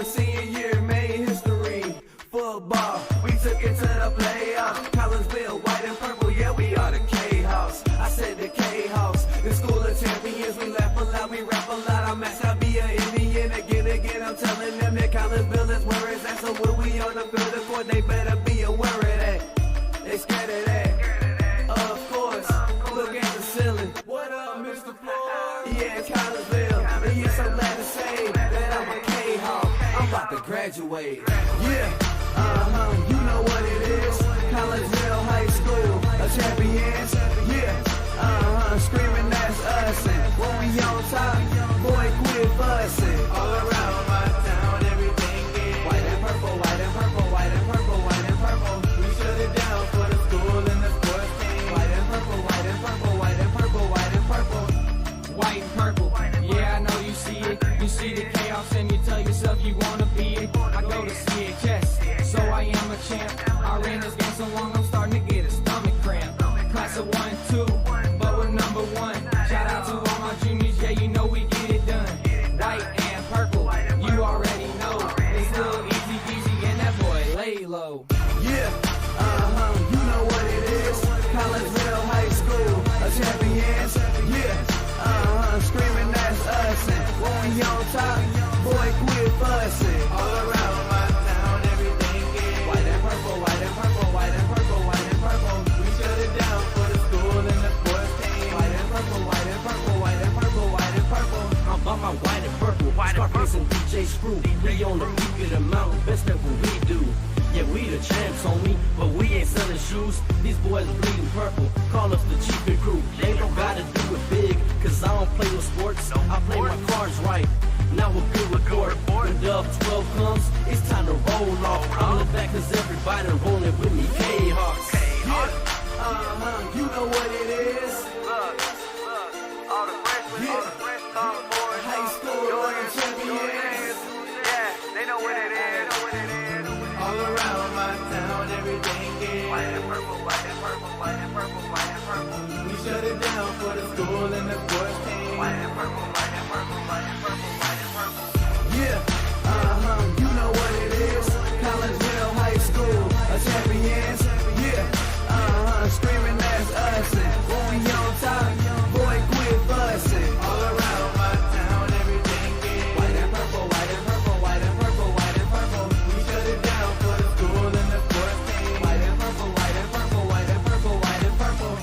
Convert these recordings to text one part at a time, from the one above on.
my senior year, made history. Football, we took it to the playoffs. Collinsville, white and purple, yeah, we are the K-House. I said the K-House, the school of champions. We laugh a lot, we rap a lot. I'm asked to be an Indian again. I'm telling them that Collinsville is where it's at. So when we on the field of court, they better be aware of that. They scared of that. Of course, look at the ceiling. What up, Mr. Floyd? Yeah, it's Collinsville. And yes, I'm glad to say that I'm a K-Hawk. I'm about to graduate. Yeah. You know what it is. Collinsville High School, a champions. Yeah, screaming that's us. And when we on top, boy, quit fussing. All around my town, everything is white and purple, white and purple, white and purple, white and purple. We shut it down for the school and the sports team. White and purple, white and purple, white and purple, white and purple. White and purple, yeah, I know you see it. You see the chaos and you tell yourself you wanna be it. I go to CHS, so I am a champ. I ran this game so long, I'm starting to get a stomach cramp. Class of 1 2, but we're number 1. Shout out to all my juniors, yeah, you know we get it done. White and purple, you already know. It's little easy peasy and that boy lay low. Yeah, you know what it is. Collinsville High School, a champions. Yeah, screaming that's us. And when we on top, boy, quit fussing. All around my town, everything is white and purple, white and purple, white and purple, white and purple. We shut it down for the school and the sports team. White and purple, white and purple, white and purple, white and purple. I'm about my white and purple. Scarface and DJ Screw. We on the peak of the mountain, best at what we do. Yeah, we the champs, homie, but we ain't selling shoes. These boys bleeding purple, call us the cheapin' crew. They don't gotta do it big, cause I don't play with sports. I play my cards right. Now a good report. When Dub 12 comes, it's time to roll off. I'm the back cause everybody rolling with me. K-Hawks. Yeah, you know what it is. Look, all the freshmen, all the freshmen, all the boys, High school, champions. yeah, they know what it is. All around my town, everything is White and purple, white and purple, white and purple, white and purple. we shut it down for the school and the sports team. White and purple, white and purple, white and purple, white and purple. Yeah, you know what it is. Collinsville High School, a champions. Yeah, screaming that's us. And when we on top, boy, quit fussing. All around my town, everything is white and purple, white and purple, white and purple, white and purple. We shut it down for the school and the sports team. White and purple, white and purple, white and purple, white and purple.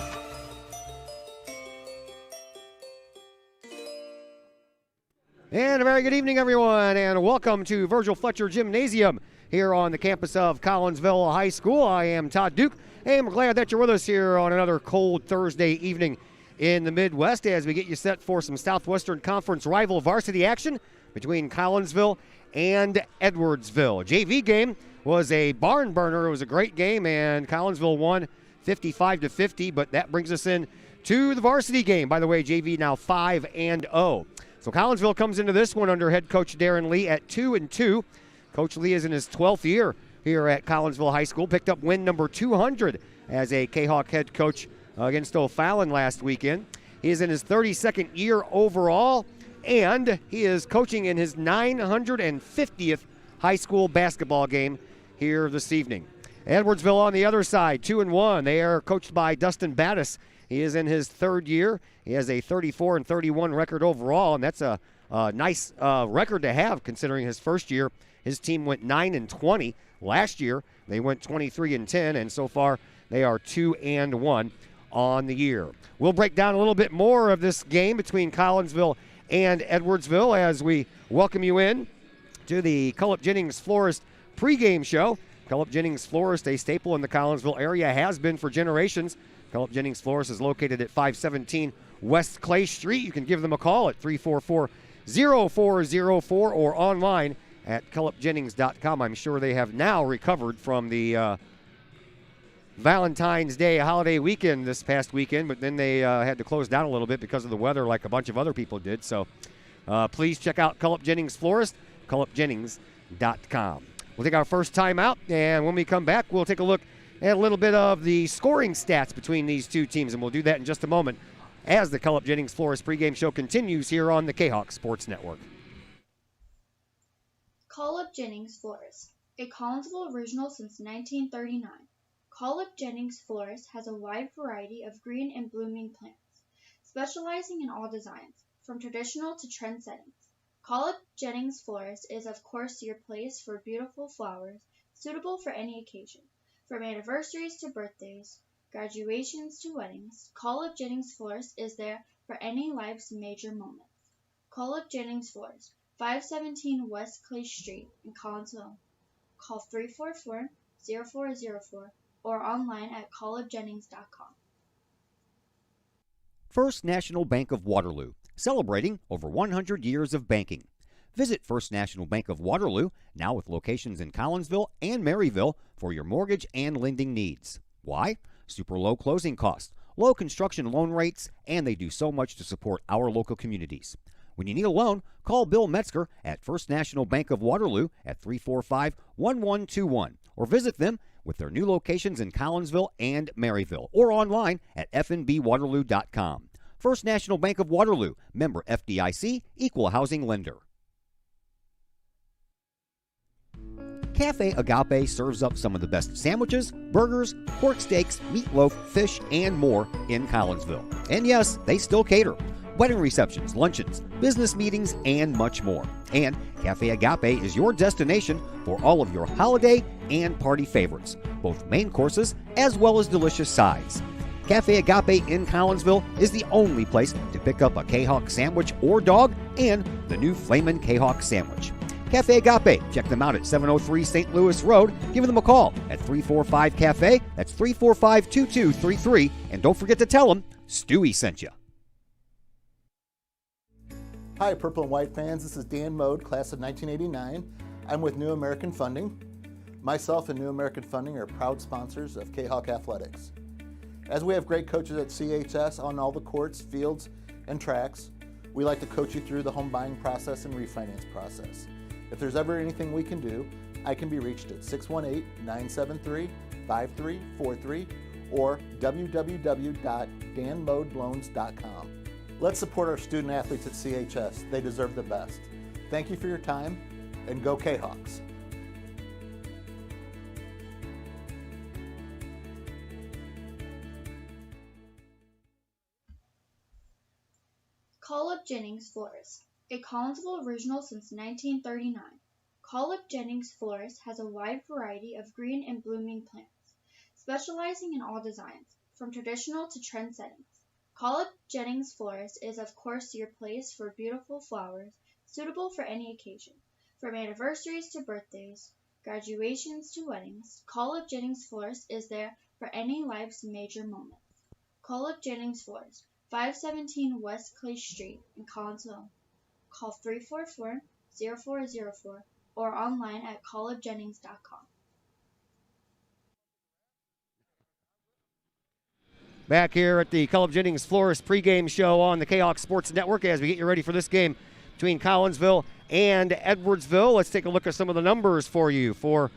And a very good evening, everyone, and welcome to Virgil Fletcher Gymnasium here on the campus of Collinsville High School. I am Todd Duke, and we're glad that you're with us here on another cold Thursday evening in the Midwest as we get you set for some Southwestern Conference rival varsity action between Collinsville and Edwardsville. JV game was a barn burner. It was a great game, and Collinsville won 55-50, but that brings us in to the varsity game. By the way, JV now 5-0. So Collinsville comes into this one under head coach Darren Lee at 2-2. Coach Lee is in his 12th year here at Collinsville High School. Picked up win number 200 as a K-Hawk head coach against O'Fallon last weekend. He is in his 32nd year overall, and he is coaching in his 950th high school basketball game here this evening. Edwardsville on the other side, 2-1. They are coached by Dustin Battis. He is in his third year. He has a 34-31 record overall, and that's a nice record to have considering his first year. His team went 9-20. Last year, they went 23-10, and so far they are 2-1 on the year. We'll break down a little bit more of this game between Collinsville and Edwardsville as we welcome you in to the Cullip Jennings Florist pregame show. Cullip Jennings Florist, a staple in the Collinsville area, has been for generations. Cullip Jennings Florist is located at 517 West Clay Street. You can give them a call at 344-0404 or online at cullipjennings.com. I'm sure they have now recovered from the Valentine's Day holiday weekend this past weekend, but then they had to close down a little bit because of the weather like a bunch of other people did. So please check out Cullip Jennings Florist, cullipjennings.com. We'll take our first time out, and when we come back, we'll take a look at a little bit of the scoring stats between these two teams, and we'll do that in just a moment as the Cullip Jennings Florist pregame show continues here on the K-Hawk Sports Network. Call Up Jennings Florist, a Collinsville original since 1939. Call Up Jennings Florist has a wide variety of green and blooming plants, specializing in all designs, from traditional to trend settings. Call Up Jennings Florist is of course your place for beautiful flowers, suitable for any occasion. From anniversaries to birthdays, graduations to weddings, Call Up Jennings Florist is there for any life's major moments. Call Up Jennings Florist, 517 West Clay Street in Collinsville. Call 344-0404 or online at callupjennings.com. First National Bank of Waterloo, celebrating over 100 years of banking. Visit First National Bank of Waterloo, now with locations in Collinsville and Maryville, for your mortgage and lending needs. Why? Super low closing costs, low construction loan rates, and they do so much to support our local communities. When you need a loan, call Bill Metzger at First National Bank of Waterloo at 345-1121 or visit them with their new locations in Collinsville and Maryville or online at fnbwaterloo.com. First National Bank of Waterloo, member FDIC, equal housing lender. Cafe Agape serves up some of the best sandwiches, burgers, pork steaks, meatloaf, fish, and more in Collinsville. And yes, they still cater. Wedding receptions, luncheons, business meetings, and much more. And Cafe Agape is your destination for all of your holiday and party favorites, both main courses as well as delicious sides. Cafe Agape in Collinsville is the only place to pick up a Kahok sandwich or dog and the new Flamin' Kahok sandwich. Cafe Agape, check them out at 703 St. Louis Road. Give them a call at 345-CAFE. That's 345-2233. And don't forget to tell them Stewie sent you. Hi, Purple and White fans. This is Dan Mode, class of 1989. I'm with New American Funding. Myself and New American Funding are proud sponsors of Kahok Athletics. As we have great coaches at CHS on all the courts, fields, and tracks, we like to coach you through the home buying process and refinance process. If there's ever anything we can do, I can be reached at 618-973-5343 or www.danmodeloans.com. Let's support our student athletes at CHS. They deserve the best. Thank you for your time, and go Kahawks. Call Up Jennings Florist, a Collinsville original since 1939. Call Up Jennings Florist has a wide variety of green and blooming plants, specializing in all designs, from traditional to trend settings. Call Up Jennings Florist is of course your place for beautiful flowers, suitable for any occasion. From anniversaries to birthdays, graduations to weddings, Call Up Jennings Florist is there for any life's major moments. Call Up Jennings Florist, 517 West Clay Street in Collinsville. Call 344-0404 or online at callupjennings.com. Back here at the Call Up Jennings Florist pregame show on the Kahok Sports Network as we get you ready for this game between Collinsville and Edwardsville. Let's take a look at some of the numbers for you. For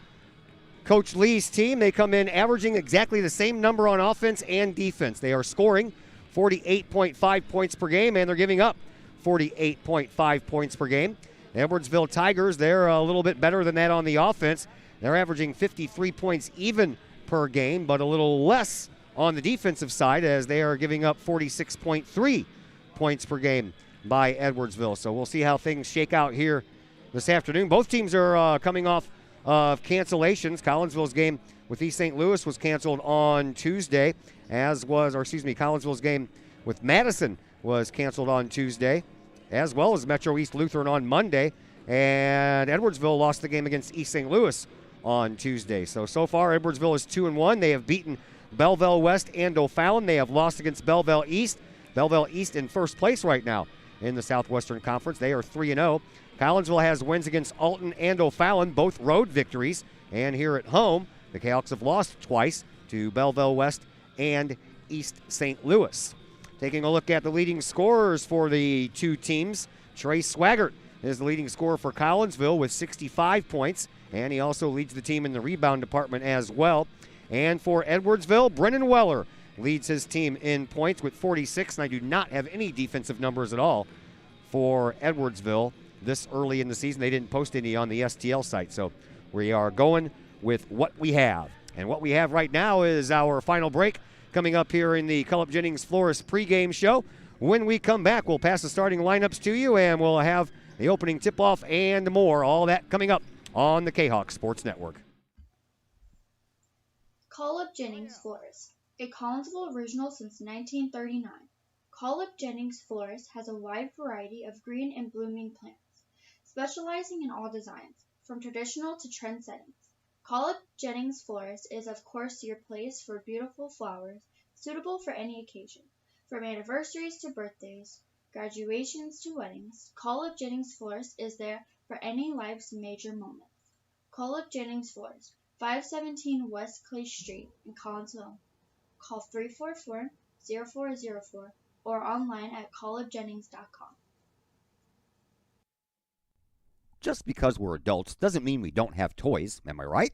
Coach Lee's team, they come in averaging exactly the same number on offense and defense. They are scoring 48.5 points per game, and they're giving up 48.5 points per game. Edwardsville Tigers, they're a little bit better than that on the offense. They're averaging 53 points even per game, but a little less on the defensive side as they are giving up 46.3 points per game by Edwardsville. So we'll see how things shake out here this afternoon. Both teams are coming off of cancellations. Collinsville's game with East St. Louis was canceled on Tuesday, Collinsville's game with Madison was canceled on Tuesday, as well as Metro East Lutheran on Monday, and Edwardsville lost the game against East St. Louis on Tuesday. So far, Edwardsville is 2-1. They have beaten Belleville West and O'Fallon. They have lost against Belleville East. Belleville East in first place right now in the Southwestern Conference. They are 3-0. Collinsville has wins against Alton and O'Fallon, both road victories. And here at home, the Kahawks have lost twice to Belleville West and East St. Louis. Taking a look at the leading scorers for the two teams, Trey Swaggart is the leading scorer for Collinsville with 65 points, and he also leads the team in the rebound department as well. And for Edwardsville, Brennan Weller leads his team in points with 46, and I do not have any defensive numbers at all for Edwardsville this early in the season. They didn't post any on the STL site, so we are going with what we have. And what we have right now is our final break coming up here in the Cullip Jennings Florist pregame show. When we come back, we'll pass the starting lineups to you, and we'll have the opening tip-off and more. All that coming up on the Kahok Sports Network. Cullip Jennings Florist, a Collinsville original since 1939. Cullip Jennings Florist has a wide variety of green and blooming plants, specializing in all designs, from traditional to trend settings. Cullip Jennings Florist is of course your place for beautiful flowers, suitable for any occasion. From anniversaries to birthdays, graduations to weddings, Cullip Jennings Florist is there for any life's major moments. Cullip Jennings Florist, 517 West Clay Street in Collinsville. Call 344-0404 or online at cullipjennings.com. Just because we're adults doesn't mean we don't have toys, am I right?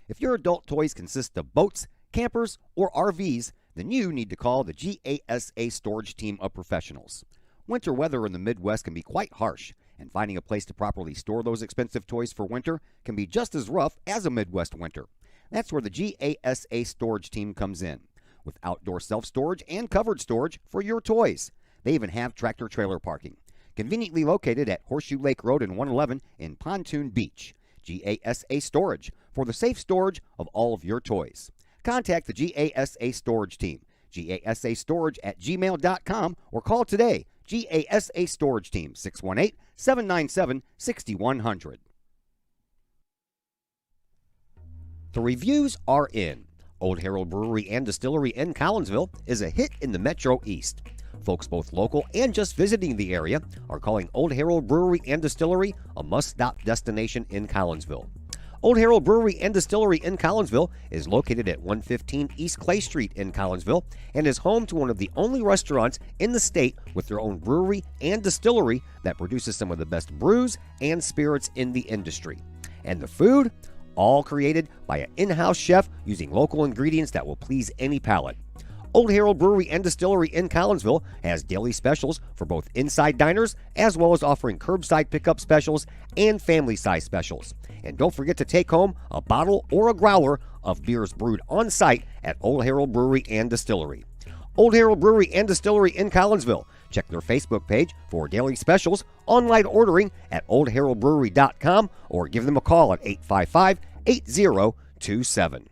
If your adult toys consist of boats, campers, or RVs, then you need to call the GASA storage team of professionals. Winter weather in the Midwest can be quite harsh, and finding a place to properly store those expensive toys for winter can be just as rough as a Midwest winter. That's where the GASA storage team comes in, with outdoor self-storage and covered storage for your toys. They even have tractor-trailer parking, conveniently located at Horseshoe Lake Road and 111 in Pontoon Beach. GASA Storage, for the safe storage of all of your toys. Contact the GASA Storage Team, gasastorage@gmail.com, or call today, GASA Storage Team, 618-797-6100. The reviews are in. Old Herald Brewery and Distillery in Collinsville is a hit in the Metro East. Folks both local and just visiting the area are calling Old Herald Brewery and Distillery a must-stop destination in Collinsville. Old Herald Brewery and Distillery in Collinsville is located at 115 East Clay Street in Collinsville and is home to one of the only restaurants in the state with their own brewery and distillery that produces some of the best brews and spirits in the industry. And the food? All created by an in-house chef using local ingredients that will please any palate. Old Herald Brewery and Distillery in Collinsville has daily specials for both inside diners as well as offering curbside pickup specials and family-size specials. And don't forget to take home a bottle or a growler of beers brewed on site at Old Herald Brewery and Distillery. Old Herald Brewery and Distillery in Collinsville. Check their Facebook page for daily specials, online ordering at oldheraldbrewery.com, or give them a call at 855-8027.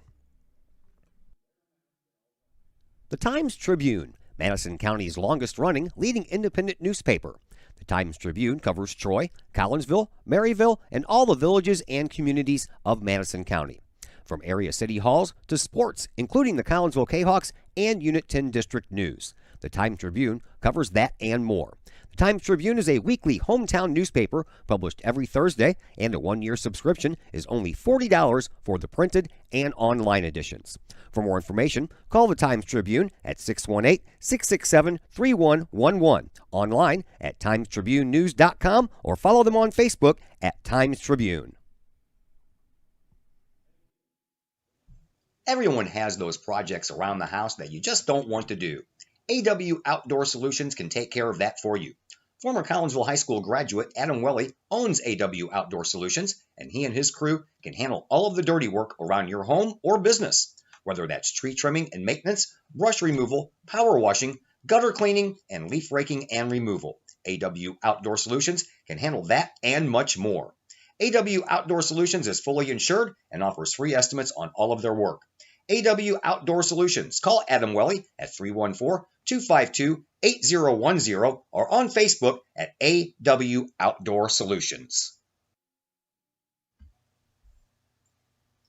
The Times-Tribune, Madison County's longest-running leading independent newspaper. The Times-Tribune covers Troy, Collinsville, Maryville, and all the villages and communities of Madison County. From area city halls to sports, including the Collinsville Kahawks and Unit 10 District News. The Times-Tribune covers that and more. The Times-Tribune is a weekly hometown newspaper published every Thursday, and a one-year subscription is only $40 for the printed and online editions. For more information, call the Times-Tribune at 618-667-3111, online at timestribunenews.com, or follow them on Facebook at Times-Tribune. Everyone has those projects around the house that you just don't want to do. AW Outdoor Solutions can take care of that for you. Former Collinsville High School graduate Adam Welly owns AW Outdoor Solutions, and he and his crew can handle all of the dirty work around your home or business, whether that's tree trimming and maintenance, brush removal, power washing, gutter cleaning, and leaf raking and removal. AW Outdoor Solutions can handle that and much more. AW Outdoor Solutions is fully insured and offers free estimates on all of their work. AW Outdoor Solutions. Call Adam Welly at 314-252-8010 or on Facebook at AW Outdoor Solutions.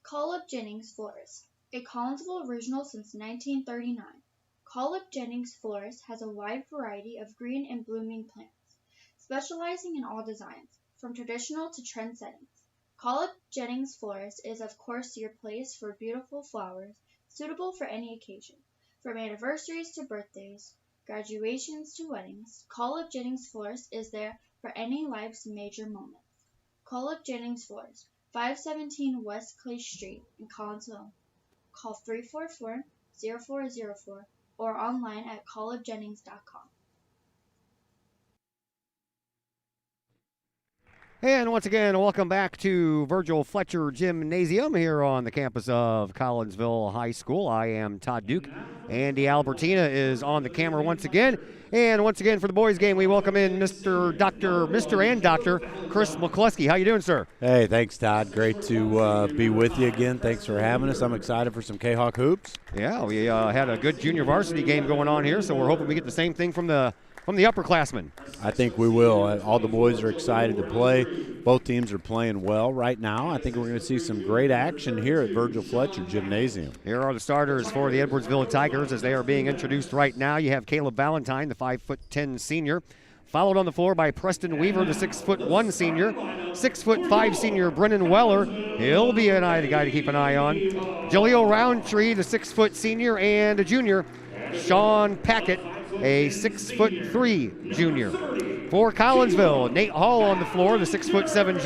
Cullip Jennings Florist, a Collinsville original since 1939. Cullip Jennings Florist has a wide variety of green and blooming plants, specializing in all designs, from traditional to trend settings. Cullip Jennings Florist is of course your place for beautiful flowers, suitable for any occasion. From anniversaries to birthdays, graduations to weddings, Cullip Jennings Florist is there for any life's major moments. Cullip Jennings Florist, 517 West Clay Street in Collinsville. Call 344-0404 or online at cullipjennings.com. And once again, welcome back to Virgil Fletcher Gymnasium here on the campus of Collinsville High School. I am Todd Duke. Andy Albertina is on the camera once again. And once again for the boys game, we welcome in Mr. and Dr. Chris McCluskey. How you doing, sir? Hey, thanks, Todd. Great to be with you again. Thanks for having us. I'm excited for some Kahok hoops. Yeah, we had a good junior varsity game going on here, so we're hoping we get the same thing from the upperclassmen. I think we will. All the boys are excited to play. Both teams are playing well right now. I think we're going to see some great action here at Virgil Fletcher Gymnasium. Here are the starters for the Edwardsville Tigers as they are being introduced right now. You have Caleb Valentine, the 5'10" senior, followed on the floor by Preston Weaver, the 6'1" senior, 6'5" senior Brennan Weller. He'll be the guy to keep an eye on. Jaleel Roundtree, the 6' senior, and a junior, Sean Packett, a 6'3" junior. For Collinsville, Nate Hall on the floor, the 6'7"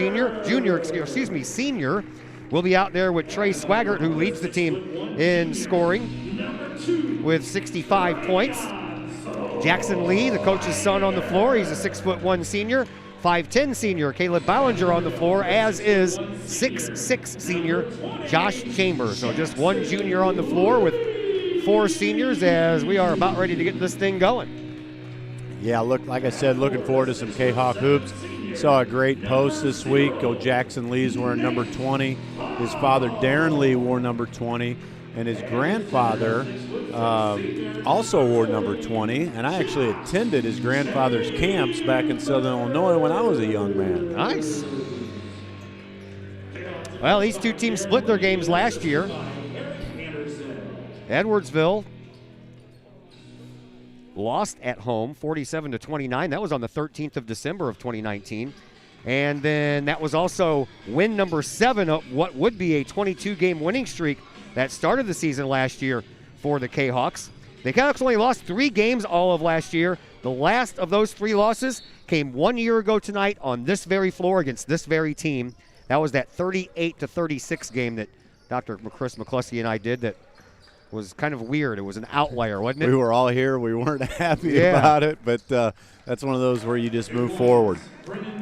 senior, will be out there with Trey Swaggart, who leads the team in scoring with 65 points. Jackson Lee, the coach's son, on the floor. He's a 6'1" senior, 5'10" senior. Caleb Ballinger on the floor, as is 6'6" senior Josh Chambers. So just one junior on the floor with 4 seniors as we are about ready to get this thing going. Yeah, like I said, looking forward to some Kahok hoops. Saw a great post this week. Jackson Lee's wearing number 20. His father, Darren Lee, wore number 20. And his grandfather also wore number 20. And I actually attended his grandfather's camps back in Southern Illinois when I was a young man. Nice. Well, these two teams split their games last year. Edwardsville lost at home 47-29. That was on the 13th of December of 2019. And then that was also win number 7 of what would be a 22-game winning streak that started the season last year for the Kahawks. The Kahawks only lost 3 games all of last year. The last of those 3 losses came 1 year ago tonight on this very floor against this very team. That was that 38-36 game that Dr. Chris McCluskey and I did that was kind of weird. It was an outlier, wasn't it? We were all here. We weren't happy about it, but that's one of those where you just move forward.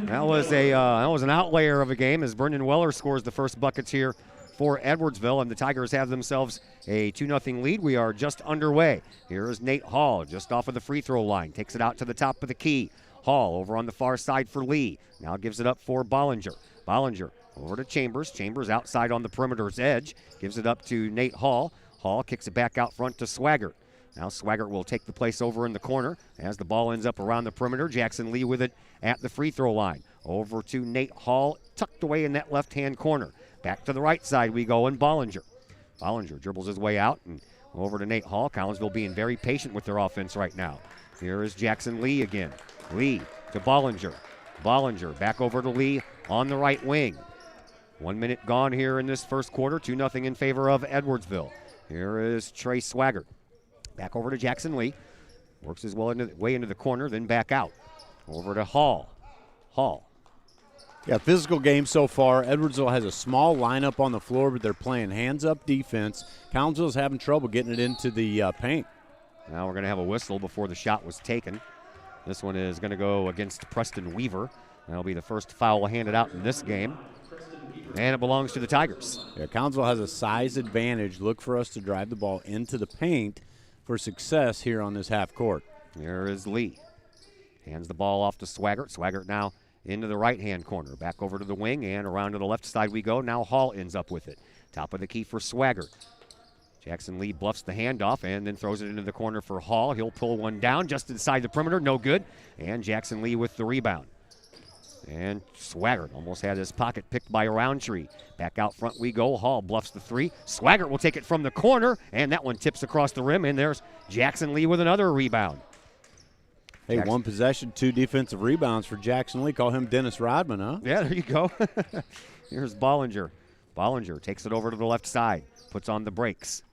That was an outlier of a game as Brendan Weller scores the first buckets here for Edwardsville, and the Tigers have themselves a 2-0 lead. We are just underway. Here is Nate Hall just off of the free throw line. Takes it out to the top of the key. Hall over on the far side for Lee. Now gives it up for Bollinger. Bollinger over to Chambers. Chambers outside on the perimeter's edge. Gives it up to Nate Hall. Hall kicks it back out front to Swaggart. Now Swaggart will take the place over in the corner as the ball ends up around the perimeter. Jackson Lee with it at the free throw line. Over to Nate Hall, tucked away in that left-hand corner. Back to the right side we go, and Bollinger. Bollinger dribbles his way out and over to Nate Hall. Collinsville being very patient with their offense right now. Here is Jackson Lee again. Lee to Bollinger. Bollinger back over to Lee on the right wing. 1 minute gone here in this first quarter. 2-0 in favor of Edwardsville. Here is Trey Swaggart. Back over to Jackson Lee. Works his way into the corner, then back out. Over to Hall. Hall. Yeah, physical game so far. Edwardsville has a small lineup on the floor, but they're playing hands-up defense. Collinsville's having trouble getting it into the paint. Now we're going to have a whistle before the shot was taken. This one is going to go against Preston Weaver. That'll be the first foul handed out in this game. And it belongs to the Tigers. Yeah, Collinsville has a size advantage. Look for us to drive the ball into the paint for success here on this half court. Here is Lee. Hands the ball off to Swaggart. Swaggart now into the right-hand corner. Back over to the wing and around to the left side we go. Now Hall ends up with it. Top of the key for Swaggart. Jackson Lee bluffs the handoff and then throws it into the corner for Hall. He'll pull one down just inside the perimeter. No good. And Jackson Lee with the rebound. And Swaggart almost had his pocket picked by Roundtree. Back out front we go. Hall bluffs the 3. Swaggart will take it from the corner, and that one tips across the rim, and there's Jackson Lee with another rebound. Hey, Jackson. 1 possession, 2 defensive rebounds for Jackson Lee. Call him Dennis Rodman, huh? Yeah, there you go. Here's Bollinger. Bollinger takes it over to the left side, puts on the brakes.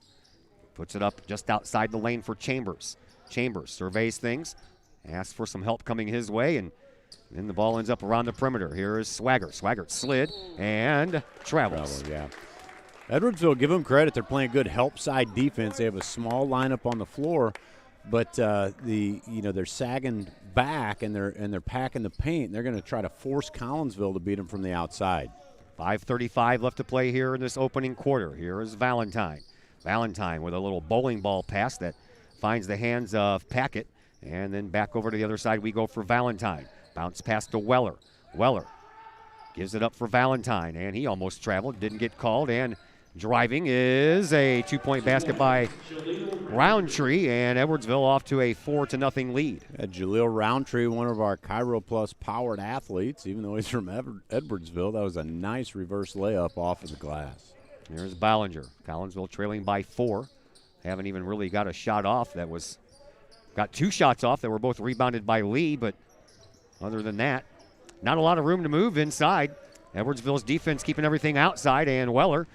Puts it up just outside the lane for Chambers. Chambers surveys things, asks for some help coming his way, and then the ball ends up around the perimeter. Here is Swaggart. Swaggart slid and travels. Yeah. Edwardsville, give them credit. They're playing good help side defense. They have a small lineup on the floor, but they're sagging back and they're packing the paint. They're going to try to force Collinsville to beat them from the outside. 5:35 left to play here in this opening quarter. Here is Valentine. Valentine with a little bowling ball pass that finds the hands of Packett. And then back over to the other side we go for Valentine. Bounce pass to Weller. Weller gives it up for Valentine, and he almost traveled, didn't get called, and driving is a 2-point basket by Roundtree, and Edwardsville off to a 4-0 lead. Jaleel Roundtree, one of our Cairo Plus powered athletes, even though he's from Edwardsville. That was a nice reverse layup off of the glass. Here's Ballinger. Collinsville trailing by 4. Haven't even really got a shot off. Got 2 shots off that were both rebounded by Lee, but other than that, not a lot of room to move inside. Edwardsville's defense keeping everything outside, and Weller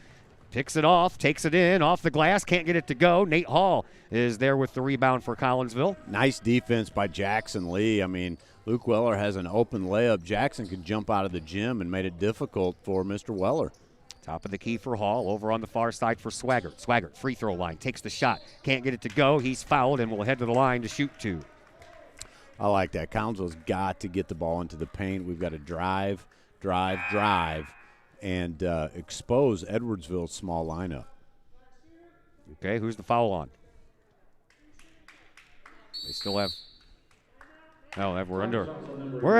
picks it off, takes it in, off the glass, can't get it to go. Nate Hall is there with the rebound for Collinsville. Nice defense by Jackson Lee. I mean, Luke Weller has an open layup. Jackson could jump out of the gym and made it difficult for Mr. Weller. Top of the key for Hall, over on the far side for Swaggart. Swaggart, free throw line, takes the shot, can't get it to go. He's fouled and will head to the line to shoot 2. I like that. Collinsville's got to get the ball into the paint. We've got to drive, and expose Edwardsville's small lineup. Okay, who's the foul on? They still have. Oh, we're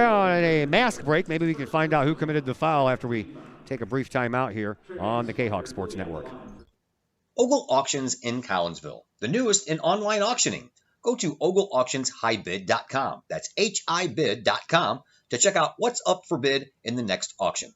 on a mask break. Maybe we can find out who committed the foul after we take a brief time out here on the Kahok Sports Network. Ogle Auctions in Collinsville, the newest in online auctioning. Go to ogleauctionshighbid.com. That's HIBid.com to check out what's up for bid in the next auction.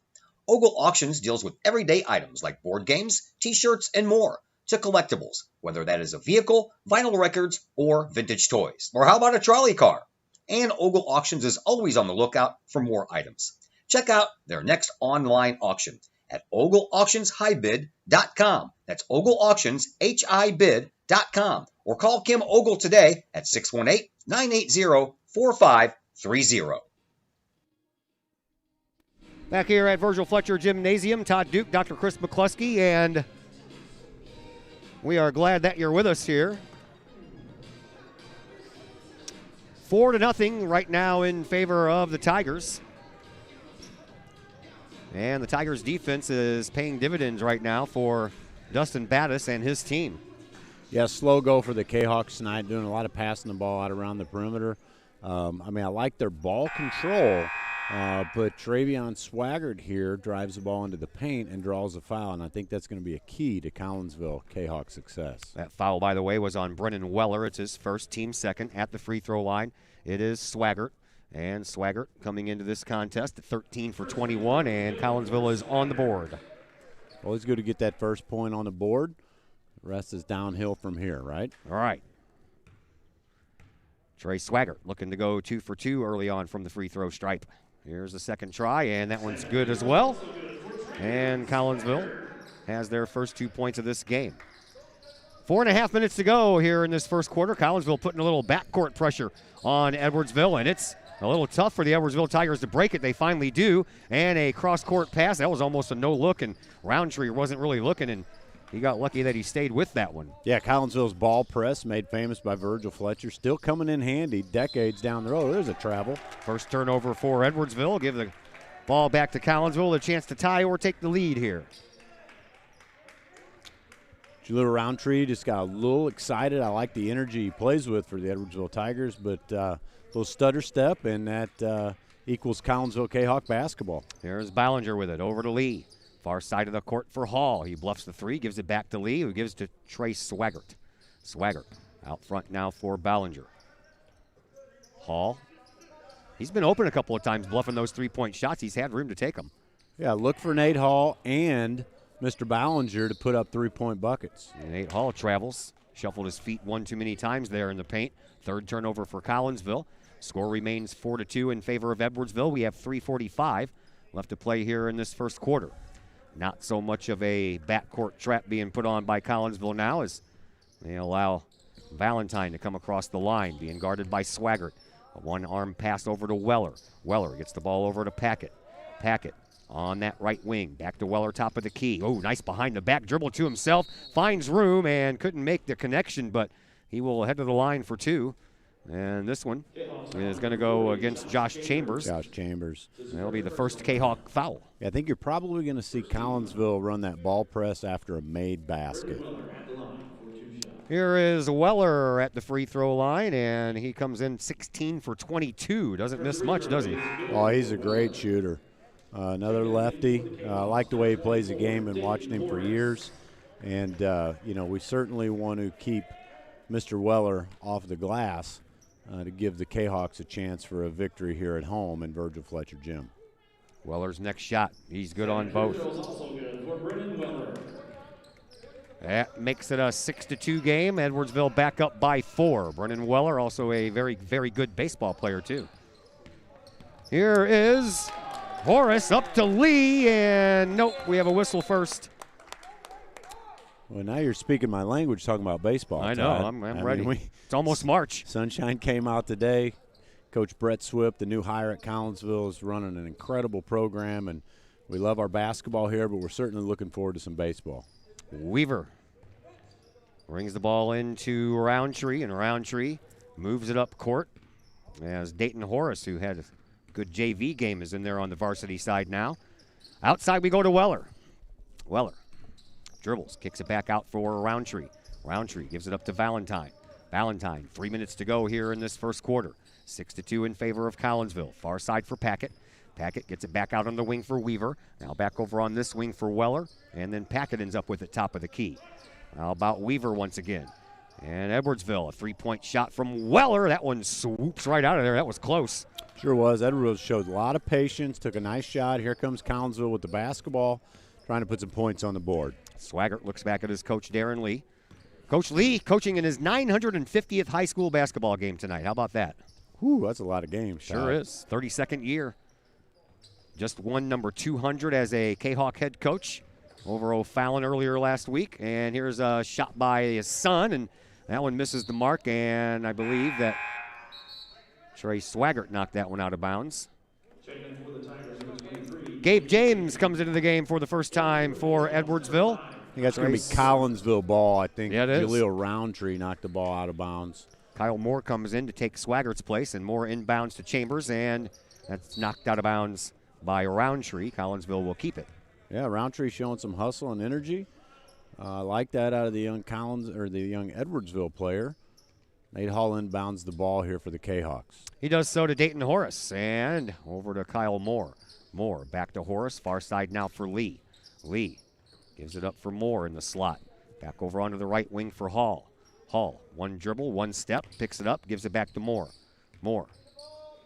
Ogle Auctions deals with everyday items like board games, t-shirts, and more, to collectibles, whether that is a vehicle, vinyl records, or vintage toys. Or how about a trolley car? And Ogle Auctions is always on the lookout for more items. Check out their next online auction at ogleauctionshighbid.com. That's ogleauctionshibid.com. Or call Kim Ogle today at 618-980-4530. Back here at Virgil Fletcher Gymnasium, Todd Duke, Dr. Chris McCluskey, and we are glad that you're with us here. 4-0 right now in favor of the Tigers. And the Tigers defense is paying dividends right now for Dustin Battis and his team. Yeah, slow go for the Kahawks tonight, doing a lot of passing the ball out around the perimeter. I like their ball control, but Travion Swaggart here drives the ball into the paint and draws a foul, and I think that's going to be a key to Collinsville Kahawk success. That foul, by the way, was on Brennan Weller. It's his first, team second at the free throw line. It is Swaggart. And Swaggart coming into this contest at 13 for 21, and Collinsville is on the board. Always good to get that first point on the board. The rest is downhill from here, right? All right. Trey Swaggart looking to go 2 for 2 early on from the free throw stripe. Here's the second try, and that one's good as well. And Collinsville has their first 2 points of this game. 4.5 minutes to go here in this first quarter. Collinsville putting a little backcourt pressure on Edwardsville, and it's a little tough for the Edwardsville Tigers to break it. They finally do. And a cross-court pass. That was almost a no-look, and Roundtree wasn't really looking, and he got lucky that he stayed with that one. Yeah, Collinsville's ball press, made famous by Virgil Fletcher, still coming in handy decades down the road. There's a travel. First turnover for Edwardsville. Give the ball back to Collinsville, a chance to tie or take the lead here. Jaleel Roundtree just got a little excited. I like the energy he plays with for the Edwardsville Tigers, but little stutter step, and that equals Collinsville Kahawk basketball. There's Ballinger with it, over to Lee. Far side of the court for Hall. He bluffs the three, gives it back to Lee, who gives to Trey Swaggart. Swaggart out front now for Ballinger. Hall. He's been open a couple of times bluffing those three-point shots. He's had room to take them. Yeah, look for Nate Hall and Mr. Ballinger to put up three-point buckets. And Nate Hall travels, shuffled his feet one too many times there in the paint. Third turnover for Collinsville. Score remains 4-2 in favor of Edwardsville. We have 3:45 left to play here in this first quarter. Not so much of a backcourt trap being put on by Collinsville now as they allow Valentine to come across the line, being guarded by Swaggart. A one-arm pass over to Weller. Weller gets the ball over to Packett. Packett on that right wing. Back to Weller, top of the key. Oh, nice behind the back dribble to himself. Finds room and couldn't make the connection, but He will head to the line for 2. And this one is going to go against Josh Chambers. Josh Chambers. That'll be the first Kahok foul. Yeah, I think you're probably going to see Collinsville run that ball press after a made basket. Here is Weller at the free throw line, and he comes in 16 for 22. Doesn't miss much, does he? Oh, he's a great shooter. Another lefty. I like the way he plays the game. Been watching him for years. And, we certainly want to keep Mr. Weller off the glass to give the Kahawks a chance for a victory here at home in Virgil Fletcher Gym. Weller's next shot. He's good on both. That makes it a 6-2 game. Edwardsville back up by 4. Brennan Weller, also a very, very good baseball player, too. Here is Horace up to Lee, and nope, we have a whistle first. Well, now you're speaking my language talking about baseball. I know. Todd. I'm ready. It's almost March. Sunshine came out today. Coach Brett Swift, the new hire at Collinsville, is running an incredible program, and we love our basketball here, but we're certainly looking forward to some baseball. Weaver brings the ball into Roundtree, and Roundtree moves it up court as Dayton Horace, who had a good JV game, is in there on the varsity side now. Outside we go to Weller. Weller dribbles, kicks it back out for Roundtree. Roundtree gives it up to Valentine. Valentine, 3 minutes to go here in this first quarter. 6-2 in favor of Collinsville. Far side for Packett. Packett gets it back out on the wing for Weaver. Now back over on this wing for Weller. And then Packett ends up with it top of the key. How about Weaver once again? And Edwardsville, a 3-point shot from Weller. That one swoops right out of there. That was close. Sure was. Edwardsville showed a lot of patience, took a nice shot. Here comes Collinsville with the basketball, trying to put some points on the board. Swaggart looks back at his coach, Darren Lee. Coach Lee coaching in his 950th high school basketball game tonight. How about that? Whew, that's a lot of games. Sure is. 32nd year. Just won number 200 as a Kahawk head coach over O'Fallon earlier last week. And here's a shot by his son, and that one misses the mark. And I believe that Trey Swaggart knocked that one out of bounds. Gabe James comes into the game for the first time for Edwardsville. I think that's going to be Collinsville ball. I think yeah, it is. Jaleel Roundtree knocked the ball out of bounds. Kyle Moore comes in to take Swaggart's place, and Moore inbounds to Chambers, and that's knocked out of bounds by Roundtree. Collinsville will keep it. Yeah, Roundtree showing some hustle and energy. I like that out of the young young Edwardsville player. Nate Hall inbounds the ball here for the Kahawks. He does so to Dayton Horace, and over to Kyle Moore. Moore back to Horace, far side now for Lee. Lee gives it up for Moore in the slot. Back over onto the right wing for Hall. Hall, one dribble, one step, picks it up, gives it back to Moore. Moore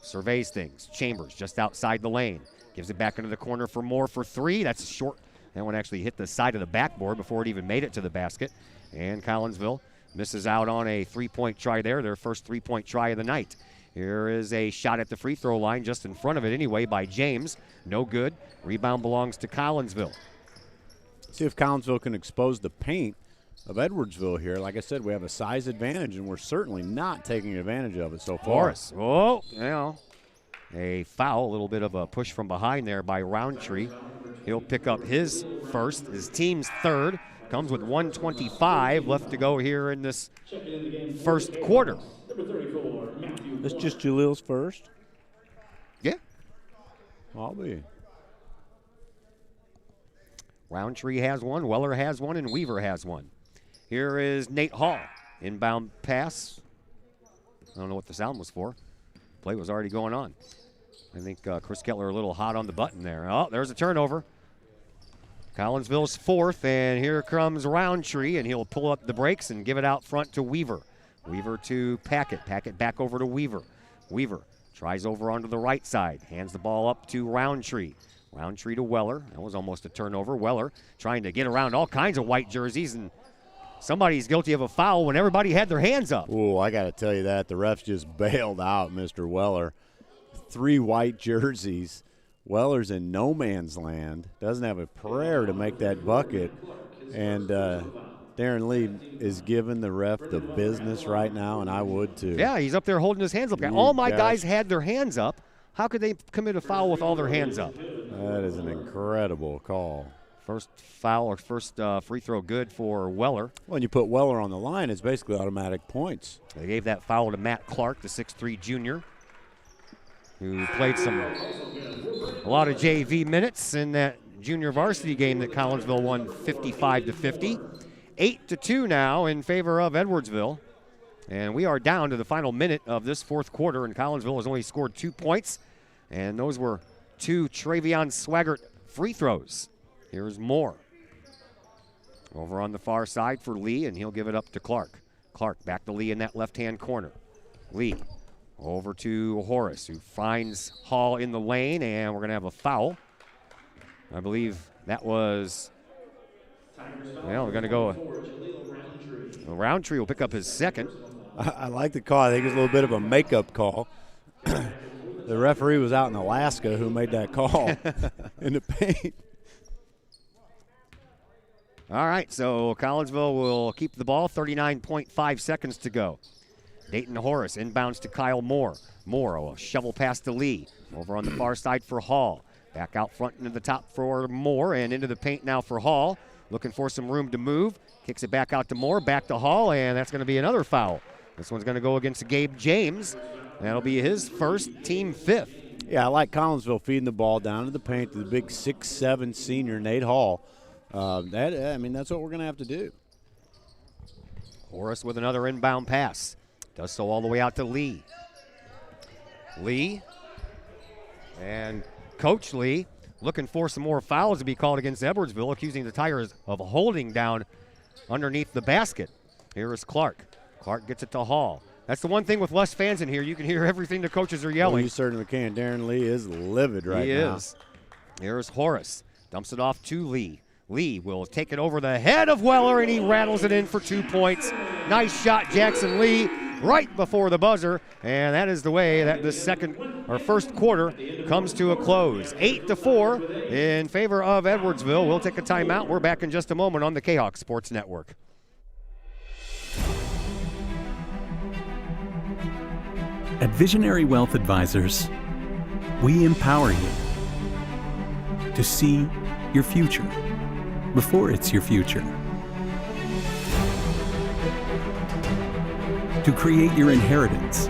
surveys things. Chambers just outside the lane. Gives it back into the corner for Moore for 3. That's short. That one actually hit the side of the backboard before it even made it to the basket. And Collinsville misses out on a 3-point try there, their first 3-point try of the night. Here is a shot at the free throw line, just in front of it anyway, by James. No good. Rebound belongs to Collinsville. See if Collinsville can expose the paint of Edwardsville here. Like I said, we have a size advantage, and we're certainly not taking advantage of it so far. Horace. Oh, a foul, a little bit of a push from behind there by Roundtree. He'll pick up his first, his team's third. Comes with 1:25 left to go here in this first quarter. That's just Jaleel's first? Yeah. I'll be. Roundtree has one, Weller has one, and Weaver has one. Here is Nate Hall. Inbound pass. I don't know what the sound was for. Play was already going on. I think Chris Kettler a little hot on the button there. Oh, there's a turnover. Collinsville's fourth, and here comes Roundtree, and he'll pull up the brakes and give it out front to Weaver. Weaver to Packett. Packett back over to Weaver. Weaver tries over onto the right side. Hands the ball up to Roundtree. Roundtree to Weller. That was almost a turnover. Weller trying to get around all kinds of white jerseys, and somebody's guilty of a foul when everybody had their hands up. Oh, I got to tell you that. The refs just bailed out Mr. Weller. 3 white jerseys. Weller's in no man's land. Doesn't have a prayer to make that bucket. And Darren Lee is giving the ref the business right now, and I would too. Yeah, he's up there holding his hands up. All my guys had their hands up. How could they commit a foul with all their hands up? That is an incredible call. First foul or first free throw good for Weller. When you put Weller on the line, it's basically automatic points. They gave that foul to Matt Clark, the 6'3 junior, who played a lot of JV minutes in that junior varsity game that Collinsville won 55-50. 8-2 now in favor of Edwardsville. And we are down to the final minute of this fourth quarter, and Collinsville has only scored 2 points. And those were 2 Travion Swaggart free throws. Here's Moore. Over on the far side for Lee, and he'll give it up to Clark. Clark back to Lee in that left-hand corner. Lee over to Horace, who finds Hall in the lane, and we're going to have a foul. I believe that was, well, we're going to go, Roundtree will pick up his second. I like the call. I think it's a little bit of a makeup call. The referee was out in Alaska who made that call in the paint. All right, so Collinsville will keep the ball, 39.5 seconds to go. Dayton Horace inbounds to Kyle Moore. Moore, a shovel pass to Lee. Over on the far side for Hall. Back out front into the top for Moore and into the paint now for Hall. Looking for some room to move. Kicks it back out to Moore, back to Hall, and that's going to be another foul. This one's going to go against Gabe James. That'll be his first, team 5th. Yeah, I like Collinsville feeding the ball down to the paint to the big 6'7" senior Nate Hall. That's what we're going to have to do. Horace with another inbound pass. Does so all the way out to Lee. Lee and Coach Lee looking for some more fouls to be called against Edwardsville, accusing the Tigers of holding down underneath the basket. Here is Clark. Clark gets it to Hall. That's the one thing with less fans in here. You can hear everything the coaches are yelling. Well, you certainly can. Darren Lee is livid right now. He is. Here's Horace. Dumps it off to Lee. Lee will take it over the head of Weller, and he rattles it in for 2 points. Nice shot, Jackson Lee, right before the buzzer. And that is the way that the first quarter comes to a close. 8-4 in favor of Edwardsville. We'll take a timeout. We're back in just a moment on the Kahok Sports Network. At Visionary Wealth Advisors, we empower you to see your future before it's your future, to create your inheritance,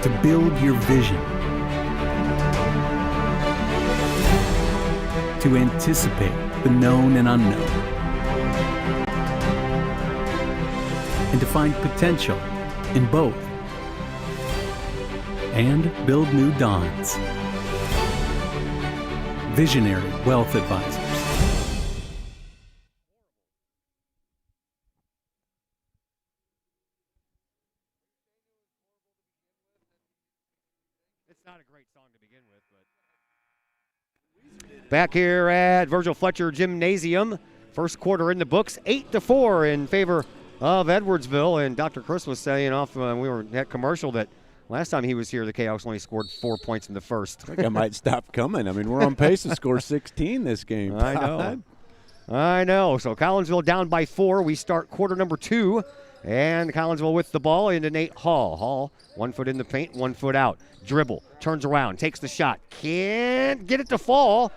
to build your vision, to anticipate the known and unknown, and to find potential in both, and build new dawns. Visionary Wealth Advisors. It's not a great song to begin with, but back here at Virgil Fletcher Gymnasium, first quarter in the books, 8-4 in favor of Edwardsville. And Dr. Chris was saying off when we were at commercial that last time he was here, the Kahoks only scored 4 points in the first. I think I might stop coming. I mean, we're on pace to score 16 this game. I know. So Collinsville down by 4. We start quarter number 2. And Collinsville with the ball into Nate Hall. Hall, 1 foot in the paint, 1 foot out. Dribble, turns around, takes the shot. Can't get it to fall.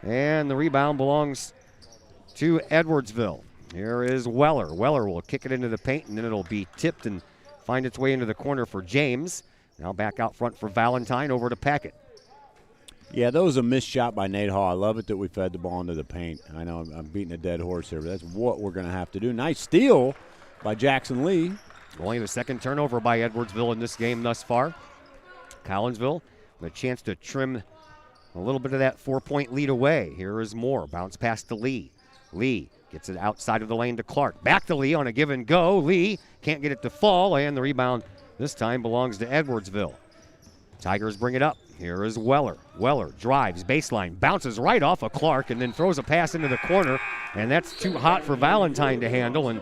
And the rebound belongs to Edwardsville. Here is Weller. Weller will kick it into the paint, and then it'll be tipped and find its way into the corner for James. Now back out front for Valentine, over to Packett. Yeah, that was a missed shot by Nate Hall. I love it that we fed the ball into the paint. I know I'm beating a dead horse here, but that's what we're going to have to do. Nice steal by Jackson Lee. Only the second turnover by Edwardsville in this game thus far. Collinsville with a chance to trim a little bit of that 4-point lead away. Here is Moore. Bounce pass to Lee. Lee gets it outside of the lane to Clark. Back to Lee on a give and go. Lee can't get it to fall, and the rebound this time belongs to Edwardsville. Tigers bring it up. Here is Weller. Weller drives, baseline, bounces right off of Clark, and then throws a pass into the corner, and that's too hot for Valentine to handle, and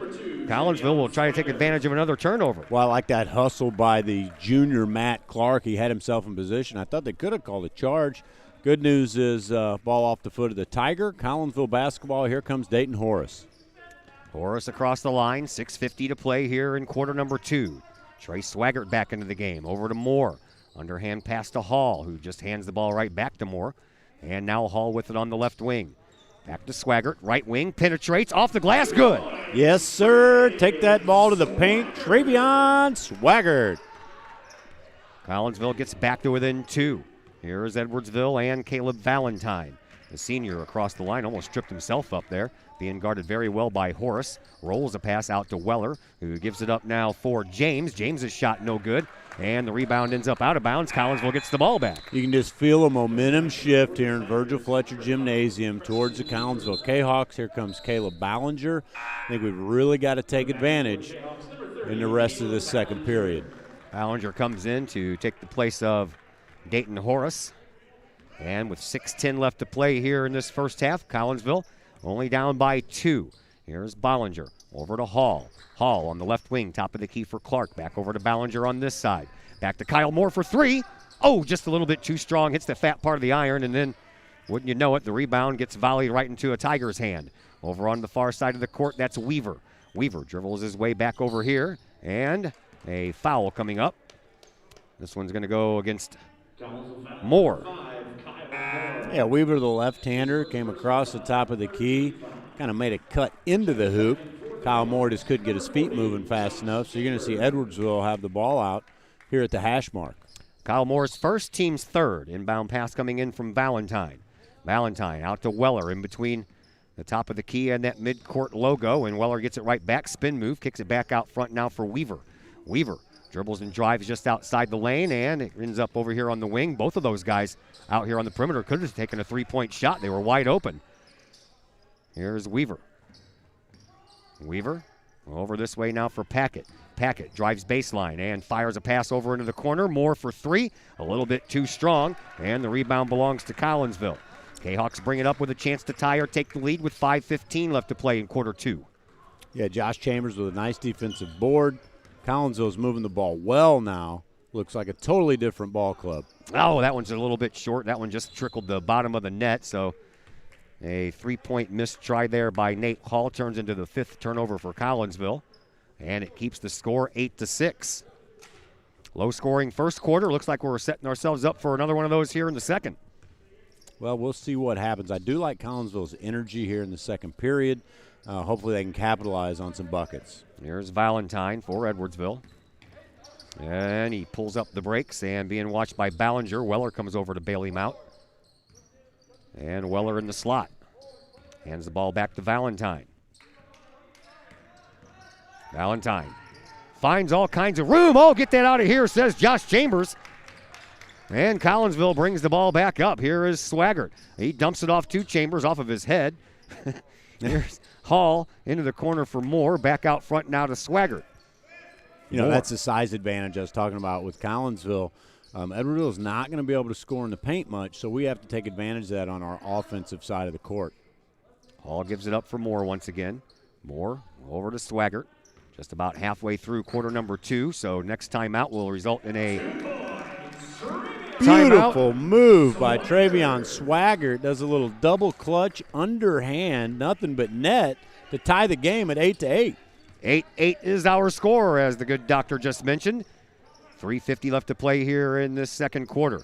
Collinsville will try to take advantage of another turnover. Well, I like that hustle by the junior Matt Clark. He had himself in position. I thought they could have called a charge. Good news is ball off the foot of the Tiger. Collinsville basketball. Here comes Dayton Horace. Horace across the line, 6:50 to play here in quarter number 2. Trey Swaggart back into the game. Over to Moore. Underhand pass to Hall, who just hands the ball right back to Moore. And now Hall with it on the left wing. Back to Swaggart, right wing, penetrates, off the glass, good. Yes, sir. Take that ball to the paint. Travion Swaggart. Collinsville gets back to within 2. Here is Edwardsville and Caleb Valentine. The senior across the line almost tripped himself up there, being guarded very well by Horace. Rolls a pass out to Weller, who gives it up now for James. James' shot no good, and the rebound ends up out of bounds. Collinsville gets the ball back. You can just feel a momentum shift here in Virgil Fletcher Gymnasium towards the Collinsville Kahawks. Here comes Caleb Ballinger. I think we've really got to take advantage in the rest of this second period. Ballinger comes in to take the place of Dayton Horace. And with 6:10 left to play here in this first half, Collinsville only down by 2. Here's Ballinger over to Hall. Hall on the left wing, top of the key for Clark. Back over to Ballinger on this side. Back to Kyle Moore for 3. Oh, just a little bit too strong. Hits the fat part of the iron, and then, wouldn't you know it, the rebound gets volleyed right into a Tiger's hand. Over on the far side of the court, that's Weaver. Weaver dribbles his way back over here, and a foul coming up. This one's going to go against Moore. Yeah, Weaver, the left-hander, came across the top of the key, kind of made a cut into the hoop. Kyle Moore just couldn't get his feet moving fast enough, so you're going to see Edwardsville have the ball out here at the hash mark. Kyle Moore's first, team's third. Inbound pass coming in from Valentine. Valentine out to Weller in between the top of the key and that mid-court logo, and Weller gets it right back. Spin move, kicks it back out front now for Weaver. Weaver dribbles and drives just outside the lane, and it ends up over here on the wing. Both of those guys out here on the perimeter could have taken a three-point shot. They were wide open. Here's Weaver. Weaver over this way now for Packett. Packett drives baseline and fires a pass over into the corner. Moore for 3, a little bit too strong, and the rebound belongs to Collinsville. Jayhawks bring it up with a chance to tie or take the lead with 5:15 left to play in quarter 2. Yeah, Josh Chambers with a nice defensive board. Collinsville's moving the ball well now. Looks like a totally different ball club. Oh, that one's a little bit short. That one just trickled the bottom of the net, so a three-point missed try there by Nate Hall turns into the 5th turnover for Collinsville, and it keeps the score 8-6. Low-scoring first quarter. Looks like we're setting ourselves up for another one of those here in the second. Well, we'll see what happens. I do like Collinsville's energy here in the second period. Hopefully they can capitalize on some buckets. Here's Valentine for Edwardsville. And he pulls up the brakes, and being watched by Ballinger. Weller comes over to bail him out. And Weller in the slot. Hands the ball back to Valentine. Valentine finds all kinds of room. Oh, get that out of here, says Josh Chambers. And Collinsville brings the ball back up. Here is Swaggart. He dumps it off to Chambers off of his head. Here's Hall into the corner for Moore. Back out front now to Swaggart. You know, that's the size advantage I was talking about with Collinsville. Edwardsville's not going to be able to score in the paint much, so we have to take advantage of that on our offensive side of the court. Hall gives it up for Moore once again. Moore over to Swaggart. Just about halfway through quarter number 2, so next timeout will result in a beautiful move by Travion Swaggart. Does a little double clutch underhand, nothing but net to tie the game at 8-8. 8-8 is our score, as the good doctor just mentioned. 3:50 left to play here in this second quarter.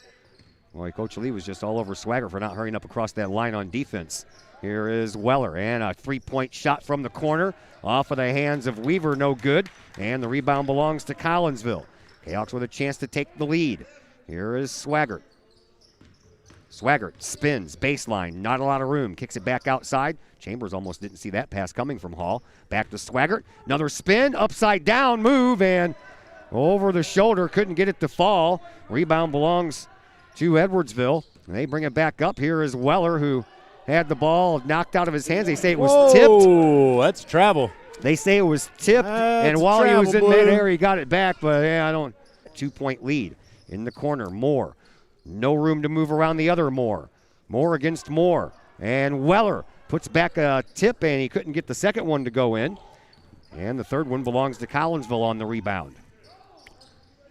Boy, Coach Lee was just all over Swaggart for not hurrying up across that line on defense. Here is Weller, and a three-point shot from the corner. Off of the hands of Weaver, no good. And the rebound belongs to Collinsville. Jayhawks with a chance to take the lead. Here is Swaggart. Swaggart spins, baseline, not a lot of room. Kicks it back outside. Chambers almost didn't see that pass coming from Hall. Back to Swaggart. Another spin, upside down move, and over the shoulder. Couldn't get it to fall. Rebound belongs to Edwardsville. They bring it back up. Here is Weller, who had the ball knocked out of his hands. They say it was tipped. Oh, that's travel. They say it was tipped, and while he was in midair, he got it back, but yeah, I don't. 2-point lead in the corner. Moore. No room to move around the other Moore. Moore against Moore. And Weller puts back a tip, and he couldn't get the second one to go in. And the third one belongs to Collinsville on the rebound.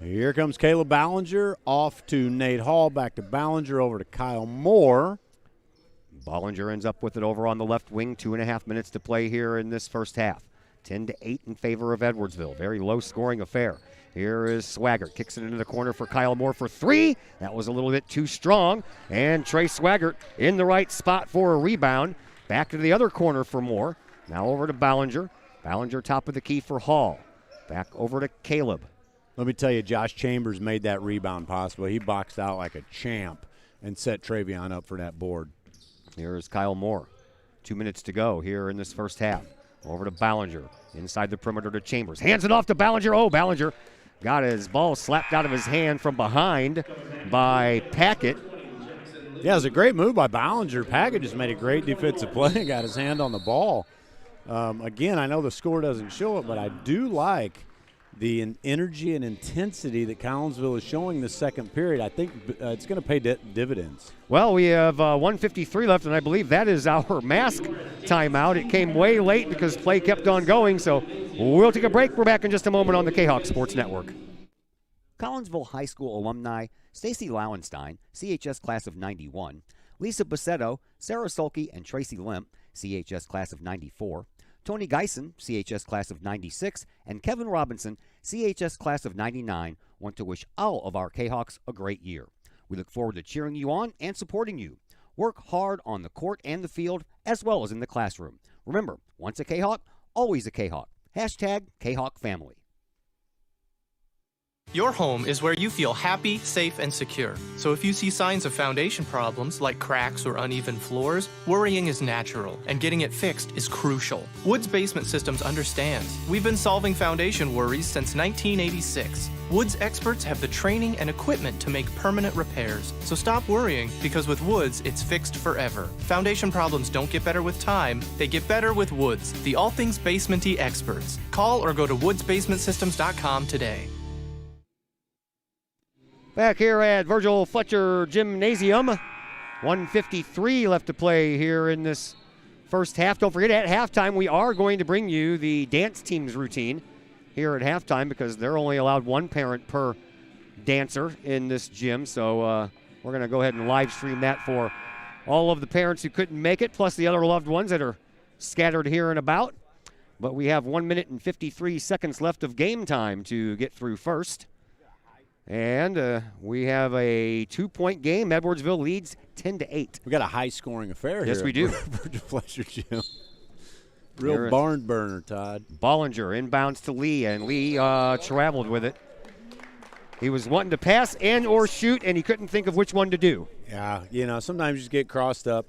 Here comes Caleb Ballinger off to Nate Hall. Back to Ballinger, over to Kyle Moore. Ballinger ends up with it over on the left wing. 2.5 minutes to play here in this first half. 10-8 in favor of Edwardsville. Very low-scoring affair. Here is Swaggart. Kicks it into the corner for Kyle Moore for 3. That was a little bit too strong. And Trey Swaggart in the right spot for a rebound. Back to the other corner for Moore. Now over to Ballinger. Ballinger top of the key for Hall. Back over to Caleb. Let me tell you, Josh Chambers made that rebound possible. He boxed out like a champ and set Travion up for that board. Here is Kyle Moore. 2 minutes to go here in this first half. Over to Ballinger. Inside the perimeter to Chambers. Hands it off to Ballinger. Oh, Ballinger got his ball slapped out of his hand from behind by Packett. Yeah, it was a great move by Ballinger. Packett just made a great defensive play, got his hand on the ball. Again, I know the score doesn't show it, but I do like the energy and intensity that Collinsville is showing the second period. I think it's going to pay dividends. Well, we have 1:53 left, and I believe that is our mask timeout. It came way late because play kept on going, so we'll take a break. We're back in just a moment on the Kahok Sports Network. Collinsville High School alumni Stacy Lauenstein, CHS class of 91, Lisa Bassetto, Sarah Sulke, and Tracy Limp, CHS class of 94, Tony Geisen, CHS class of 96, and Kevin Robinson, CHS class of 99, want to wish all of our Kahawks a great year. We look forward to cheering you on and supporting you. Work hard on the court and the field, as well as in the classroom. Remember, once a Kahawk, always a Kahawk. Hashtag Kahawk Family. Your home is where you feel happy, safe, and secure. So if you see signs of foundation problems like cracks or uneven floors, worrying is natural, and getting it fixed is crucial. Woods Basement Systems understands. We've been solving foundation worries since 1986. Woods experts have the training and equipment to make permanent repairs. So stop worrying, because with Woods, it's fixed forever. Foundation problems don't get better with time, they get better with Woods, the all things basement-y experts. Call or go to woodsbasementsystems.com today. Back here at Virgil Fletcher Gymnasium. 1:53 left to play here in this first half. Don't forget, at halftime, we are going to bring you the dance team's routine here at halftime because they're only allowed one parent per dancer in this gym. So we're going to go ahead and live stream that for all of the parents who couldn't make it, plus the other loved ones that are scattered here and about. But we have 1 minute and 53 seconds left of game time to get through first. And we have a 2-point game. Edwardsville leads 10-8. We got a high-scoring affair here. Yes, we do. Virgil Fletcher Gym. Real barn burner, Todd. Ballinger inbounds to Lee, and Lee traveled with it. He was wanting to pass and or shoot, and he couldn't think of which one to do. Yeah, you know, sometimes you just get crossed up.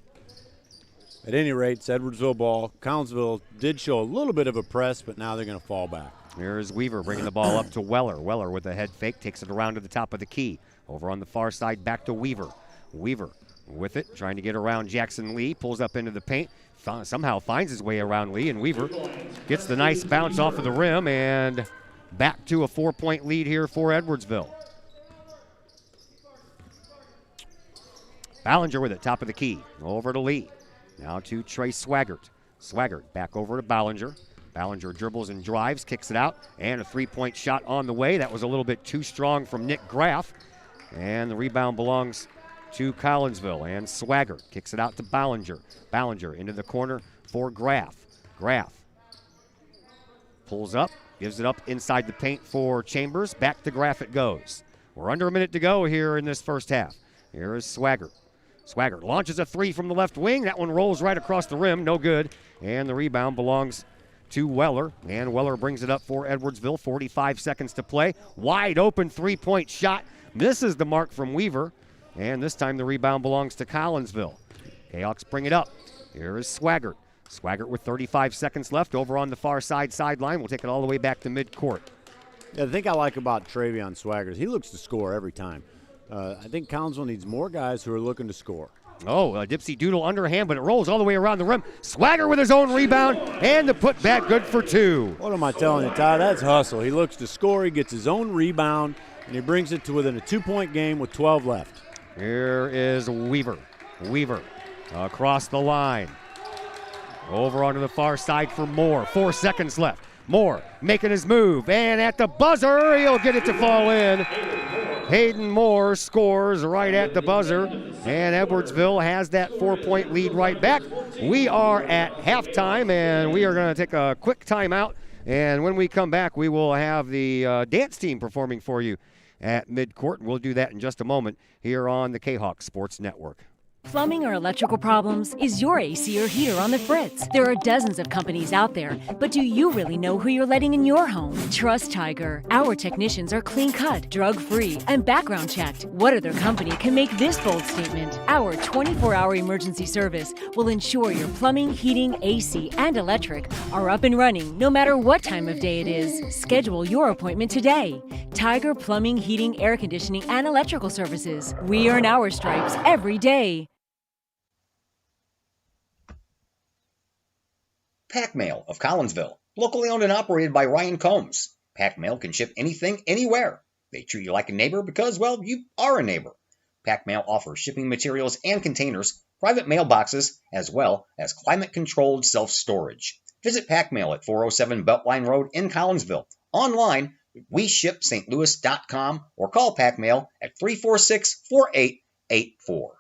At any rate, it's Edwardsville ball. Collinsville did show a little bit of a press, but now they're going to fall back. Here's Weaver bringing the ball up to Weller. Weller with a head fake, takes it around to the top of the key. Over on the far side, back to Weaver. Weaver with it, trying to get around Jackson Lee, pulls up into the paint, somehow finds his way around Lee, and Weaver gets the nice bounce off of the rim, and back to a 4-point lead here for Edwardsville. Ballinger with it, top of the key, over to Lee. Now to Trey Swaggart. Swaggart back over to Ballinger. Ballinger dribbles and drives, kicks it out, and a 3-point shot on the way. That was a little bit too strong from Nick Graff. And the rebound belongs to Collinsville. And Swaggart kicks it out to Ballinger. Ballinger into the corner for Graff. Graff pulls up, gives it up inside the paint for Chambers. Back to Graff it goes. We're under a minute to go here in this first half. Here is Swaggart. Swaggart launches a 3 from the left wing. That one rolls right across the rim, no good. And the rebound belongs to Weller, and Weller brings it up for Edwardsville. 45 seconds to play. Wide open 3-point shot. Misses the mark from Weaver, and this time the rebound belongs to Collinsville. Kahawks bring it up. Here is Swaggart. Swaggart with 35 seconds left over on the far sideline. We'll take it all the way back to midcourt. Yeah, the thing I like about Travion Swaggart is he looks to score every time. I think Collinsville needs more guys who are looking to score. Oh, a dipsy doodle underhand, but it rolls all the way around the rim. Swaggart with his own rebound, and the putback good for 2. What am I telling you, Todd? That's hustle. He looks to score, he gets his own rebound, and he brings it to within a 2-point game with 12 left. Here is Weaver. Weaver across the line. Over onto the far side for Moore. 4 seconds left. Moore making his move, and at the buzzer, he'll get it to fall in. Hayden Moore scores right at the buzzer, and Edwardsville has that 4-point lead right back. We are at halftime, and we are going to take a quick timeout And when we come back, we will have the dance team performing for you at midcourt, and we'll do that in just a moment here on the Kahok Sports Network. Plumbing or electrical problems? Is your AC or heater on the fritz? There are dozens of companies out there, but do you really know who you're letting in your home? Trust Tiger. Our technicians are clean-cut, drug-free, and background-checked. What other company can make this bold statement? Our 24-hour emergency service will ensure your plumbing, heating, AC, and electric are up and running no matter what time of day it is. Schedule your appointment today. Tiger Plumbing, Heating, Air Conditioning, and Electrical Services. We earn our stripes every day. Pack Mail of Collinsville, locally owned and operated by Ryan Combs. Pack Mail can ship anything, anywhere. They treat you like a neighbor because, well, you are a neighbor. Pack Mail offers shipping materials and containers, private mailboxes, as well as climate-controlled self-storage. Visit Pack Mail at 407 Beltline Road in Collinsville. Online, WeShipStLouis.com or call Pack Mail at 346-4884.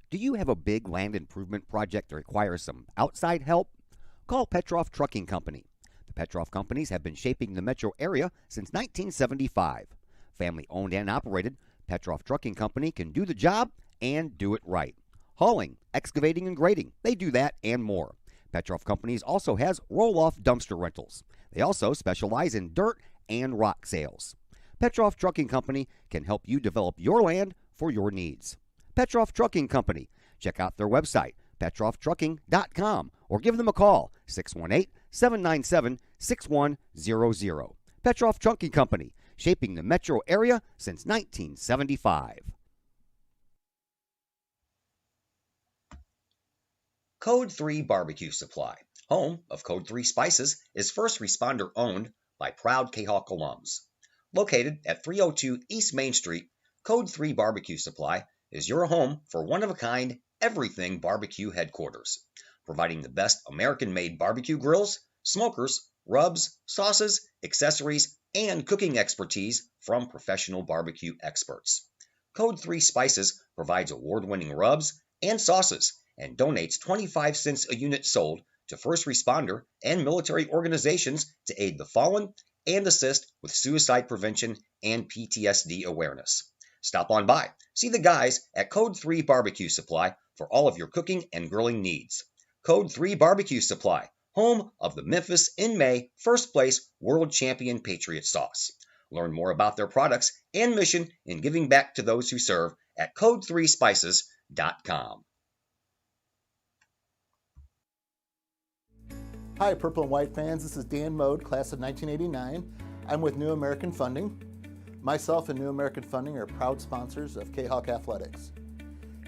Do you have a big land improvement project that requires some outside help? Call Petroff Trucking Company. The Petroff Companies have been shaping the metro area since 1975. Family owned and operated, Petroff Trucking Company can do the job and do it right. Hauling, excavating, and grading, they do that and more. Petroff Companies also has roll-off dumpster rentals. They also specialize in dirt and rock sales. Petroff Trucking Company can help you develop your land for your needs. Petroff Trucking Company. Check out their website, petrofftrucking.com, or give them a call, 618-797-6100. Petroff Trucking Company, shaping the metro area since 1975. Code 3 Barbecue Supply, home of Code 3 Spices, is first responder owned by proud Kahok alums. Located at 302 East Main Street, Code 3 Barbecue Supply is your home for one-of-a-kind everything barbecue headquarters. providing the best American-made barbecue grills, smokers, rubs, sauces, accessories, and cooking expertise from professional barbecue experts. Code 3 Spices provides award-winning rubs and sauces and donates 25 cents a unit sold to first responder and military organizations to aid the fallen and assist with suicide prevention and PTSD awareness. Stop on by. See the guys at Code 3 Barbecue Supply for all of your cooking and grilling needs. Code 3 Barbecue Supply, home of the Memphis in May first place world champion Patriot sauce. Learn more about their products and mission in giving back to those who serve at code3spices.com. Hi, Purple and White fans. This is Dan Mode, class of 1989. I'm with New American Funding. Myself and New American Funding are proud sponsors of Kahok Athletics.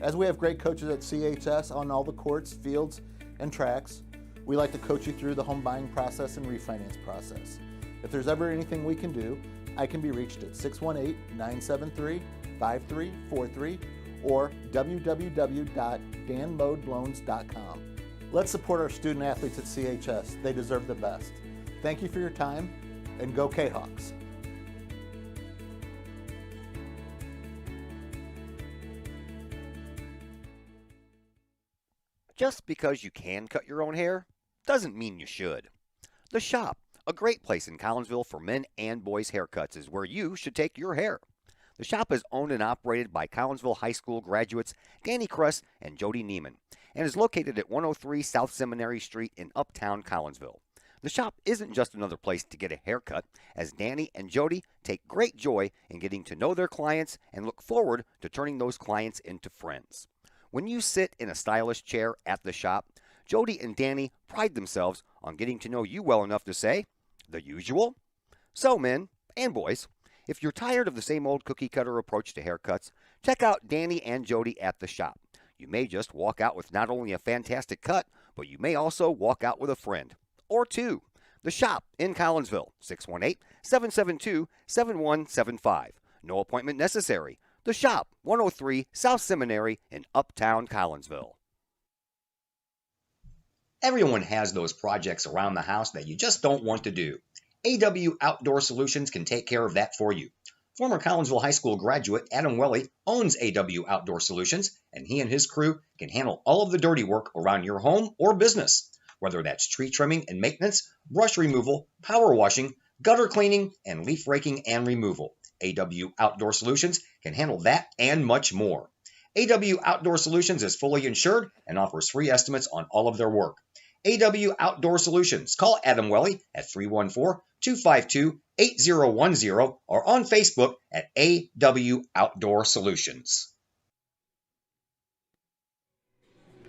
As we have great coaches at CHS on all the courts, fields, and tracks, we like to coach you through the home buying process and refinance process. If there's ever anything we can do, I can be reached at 618-973-5343 or www.danmodeloans.com. Let's support our student athletes at CHS. They deserve the best. Thank you for your time, and go Kahawks. Just because you can cut your own hair doesn't mean you should. The Shop, a great place in Collinsville for men and boys haircuts, is where you should take your hair. The Shop is owned and operated by Collinsville High School graduates Danny Kress and Jody Neiman, and is located at 103 South Seminary Street in Uptown Collinsville. The Shop isn't just another place to get a haircut, as Danny and Jody take great joy in getting to know their clients and look forward to turning those clients into friends. When you sit in a stylish chair at the Shop, Jody and Danny pride themselves on getting to know you well enough to say, "The usual?" So, men and boys, if you're tired of the same old cookie-cutter approach to haircuts, check out Danny and Jody at the Shop. You may just walk out with not only a fantastic cut, but you may also walk out with a friend. Or two. The Shop in Collinsville, 618-772-7175. No appointment necessary. The Shop, 103 South Seminary in Uptown Collinsville. Everyone has those projects around the house that you just don't want to do. AW Outdoor Solutions can take care of that for you. Former Collinsville High School graduate Adam Welly owns AW Outdoor Solutions, and he and his crew can handle all of the dirty work around your home or business. Whether that's tree trimming and maintenance, brush removal, power washing, gutter cleaning, and leaf raking and removal. AW Outdoor Solutions can handle that and much more. AW Outdoor Solutions is fully insured and offers free estimates on all of their work. AW Outdoor Solutions. Call Adam Welly at 314-252-8010 or on Facebook at AW Outdoor Solutions.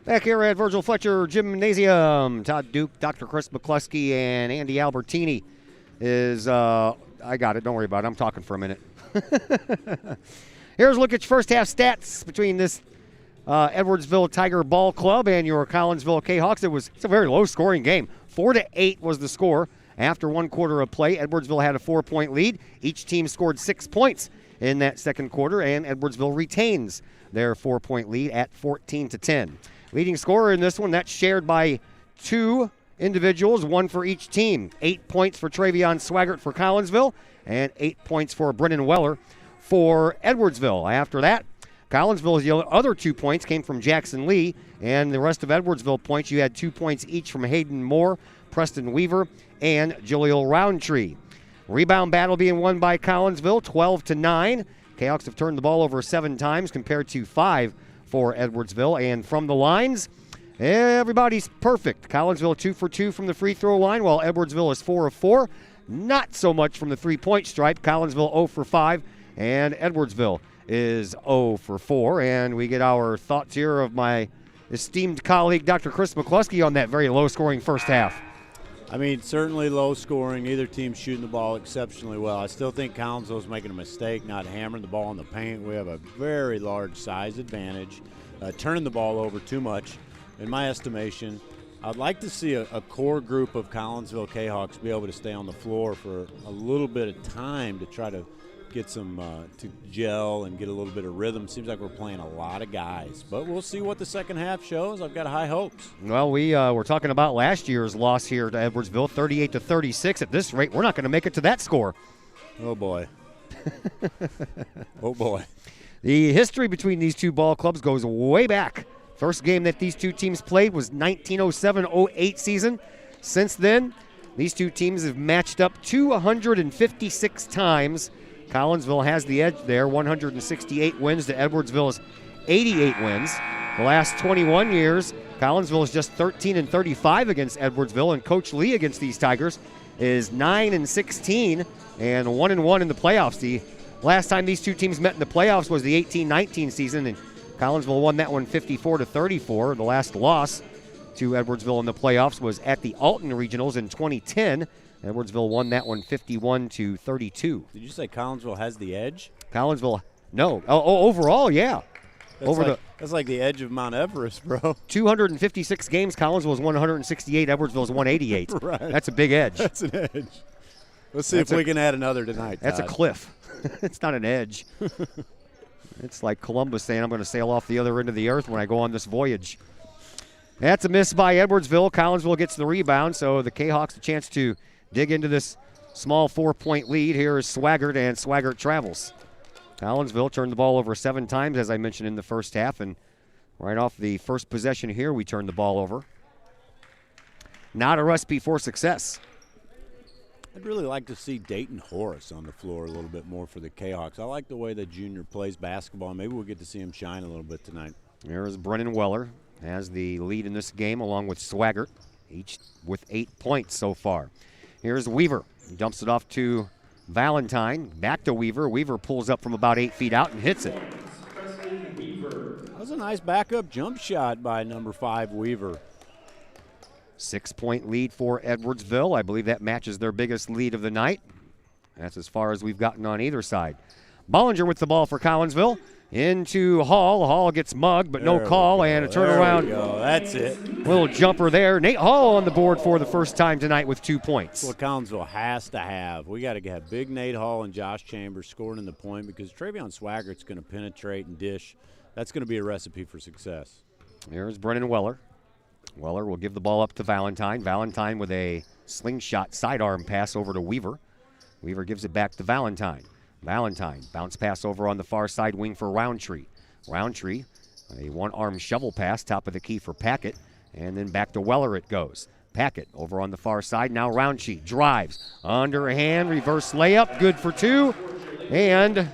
Back here at Virgil Fletcher Gymnasium, Todd Duke, Dr. Chris McCluskey, and Andy Albertini is, I got it, don't worry about it, I'm talking for a minute. Here's a look at your first half stats between this Edwardsville Tiger Ball Club and your Collinsville Kahawks. It's a very low-scoring game. 4-8 was the score after one quarter of play. Edwardsville had a 4-point lead. Each team scored 6 points in that second quarter, and Edwardsville retains their 4-point lead at 14-10. Leading scorer in this one, that's shared by two individuals, one for each team. 8 points for Travion Swaggart for Collinsville, and 8 points for Brennan Weller for Edwardsville. After that, Collinsville's other 2 points came from Jackson Lee, and the rest of Edwardsville points, you had 2 points each from Hayden Moore, Preston Weaver, and Jaleel Roundtree. Rebound battle being won by Collinsville, 12-9. Kahawks have turned the ball over 7 times compared to 5 for Edwardsville. And from the lines, everybody's perfect. Collinsville 2 for 2 from the free throw line, while Edwardsville is 4 of 4. Not so much from the three-point stripe. Collinsville 0 for 5, and Edwardsville is 0 for 4. And we get our thoughts here of my esteemed colleague, Dr. Chris McCluskey, on that very low-scoring first half. I mean, certainly low scoring. Either team shooting the ball exceptionally well. I still think Collinsville's making a mistake not hammering the ball in the paint. We have a very large size advantage, turning the ball over too much. In my estimation, I'd like to see a core group of Collinsville Kahawks be able to stay on the floor for a little bit of time to try to get some to gel and get a little bit of rhythm. Seems like we're playing a lot of guys, but we'll see what the second half shows. I've got high hopes. Well, we were talking about last year's loss here to Edwardsville, 38-36. At this rate, we're not going to make it to that score. Oh boy. Oh boy. The history between these two ball clubs goes way back. First game that these two teams played was 1907-08 season. Since then, these two teams have matched up 256 times. Collinsville has the edge there, 168 wins to Edwardsville's 88 wins. The last 21 years, Collinsville is just 13-35 against Edwardsville, and Coach Lee against these Tigers is 9-16 and 1-1 in the playoffs. The last time these two teams met in the playoffs was the 18-19 season, and Collinsville won that one 54-34. The last loss to Edwardsville in the playoffs was at the Alton Regionals in 2010. Edwardsville won that one 51-32. Did you say Collinsville has the edge? Collinsville, no. Overall, yeah. That's like the edge of Mount Everest, bro. 256 games, Collinsville's 168, Edwardsville's 188. Right. That's a big edge. That's an edge. Let's see if we can add another tonight, That's Todd. a cliff. It's not an edge. It's like Columbus saying, I'm going to sail off the other end of the earth when I go on this voyage. That's a miss by Edwardsville. Collinsville gets the rebound, so the Kahawks a chance to dig into this small 4-point lead. Here is Swaggart, and Swaggart travels. Collinsville turned the ball over 7 times, as I mentioned in the first half, and right off the first possession here, we turned the ball over. Not a recipe for success. I'd really like to see Dayton Horace on the floor a little bit more for the Kahawks. I like the way the junior plays basketball. Maybe we'll get to see him shine a little bit tonight. There is Brennan Weller, has the lead in this game along with Swaggart, each with 8 points so far. Here's Weaver. He dumps it off to Valentine. Back to Weaver. Weaver pulls up from about 8 feet out and hits it. That was a nice backup jump shot by number 5, Weaver. 6-point lead for Edwardsville. I believe that matches their biggest lead of the night. That's as far as we've gotten on either side. Bollinger with the ball for Collinsville. Into Hall. Hall gets mugged, but no call, and a turnaround. There we go. That's it. Little jumper there. Nate Hall on the board for the first time tonight with 2 points. That's what Collinsville has to have. We got to have big Nate Hall and Josh Chambers scoring in the point because Travion Swaggart's going to penetrate and dish. That's going to be a recipe for success. Here's Brennan Weller. Weller will give the ball up to Valentine. Valentine with a slingshot sidearm pass over to Weaver. Weaver gives it back to Valentine. Valentine, bounce pass over on the far side wing for Roundtree. Roundtree, a one-arm shovel pass, top of the key for Packett, and then back to Weller it goes. Packett over on the far side, now Roundtree drives, underhand, reverse layup, good for 2, and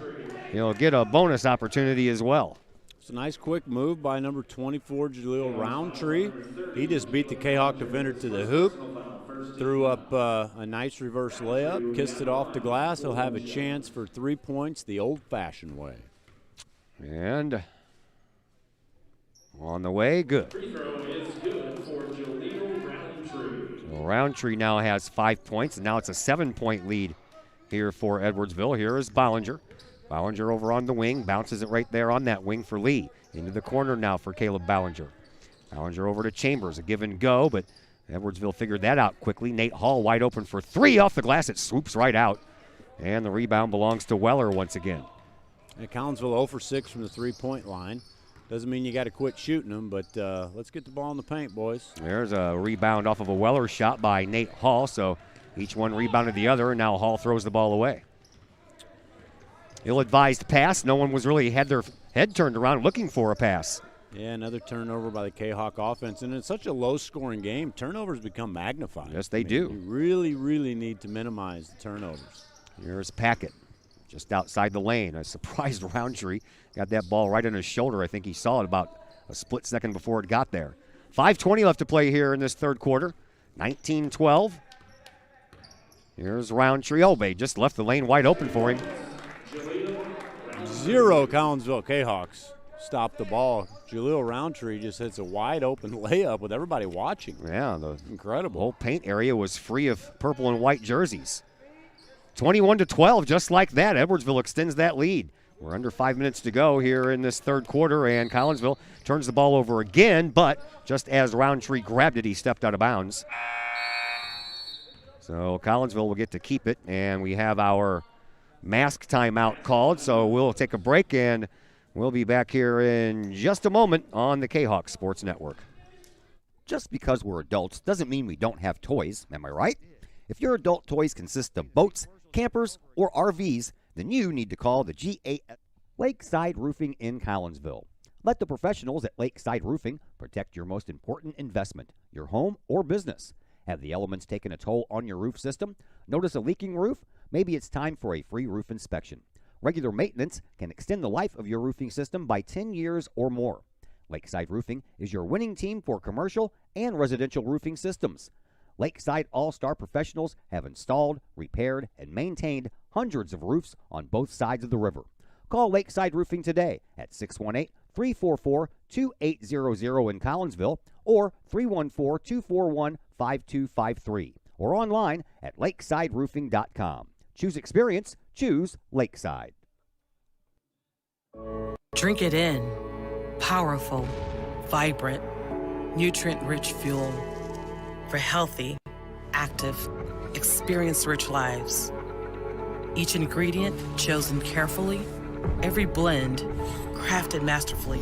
he'll get a bonus opportunity as well. It's a nice quick move by number 24, Jaleel Roundtree. He just beat the Kahawk defender to the hoop. Threw up a nice reverse layup, kissed it off the glass. He'll have a chance for 3 points the old-fashioned way. And on the way, good. Free throw is good for Jaleel Roundtree. So Roundtree now has 5 points, and now it's a 7-point lead here for Edwardsville. Here is Bollinger. Bollinger over on the wing, bounces it right there on that wing for Lee. Into the corner now for Caleb Bollinger. Bollinger over to Chambers, a give and go, but Edwardsville figured that out quickly. Nate Hall wide open for 3 off the glass. It swoops right out. And the rebound belongs to Weller once again. And Collinsville 0 for 6 from the three-point line. Doesn't mean you got to quit shooting them, but let's get the ball in the paint, boys. There's a rebound off of a Weller shot by Nate Hall, so each one rebounded the other, and now Hall throws the ball away. Ill-advised pass. No one was really had their head turned around looking for a pass. Yeah, another turnover by the Kahawk offense. And it's such a low-scoring game, turnovers become magnified. Yes, they do. You really, really need to minimize the turnovers. Here's Packett just outside the lane. A surprised Roundtree. Got that ball right on his shoulder. I think he saw it about a split second before it got there. 5:20 left to play here in this third quarter. 19-12. Here's Roundtree. Oh, they just left the lane wide open for him. 0 Collinsville Kahawks stop the ball. Jaleel Roundtree just hits a wide open layup with everybody watching. Yeah, the incredible whole paint area was free of purple and white jerseys. 21-12, just like that. Edwardsville extends that lead. We're under 5 minutes to go here in this third quarter, and Collinsville turns the ball over again, but just as Roundtree grabbed it, he stepped out of bounds. So Collinsville will get to keep it, and we have our mask timeout called, so we'll take a break, and we'll be back here in just a moment on the Kahok Sports Network. Just because we're adults doesn't mean we don't have toys, am I right? If your adult toys consist of boats, campers, or RVs, then you need to call the GAS Lakeside Roofing in Collinsville. Let the professionals at Lakeside Roofing protect your most important investment, your home or business. Have the elements taken a toll on your roof system? Notice a leaking roof? Maybe it's time for a free roof inspection. Regular maintenance can extend the life of your roofing system by 10 years or more. Lakeside Roofing is your winning team for commercial and residential roofing systems. Lakeside All-Star professionals have installed, repaired, and maintained hundreds of roofs on both sides of the river. Call Lakeside Roofing today at 618-344-2800 in Collinsville or 314-241-5253 or online at lakesideroofing.com. Choose experience, choose Lakeside. Drink it in. Powerful, vibrant, nutrient-rich fuel for healthy, active, experience-rich lives. Each ingredient chosen carefully, every blend crafted masterfully.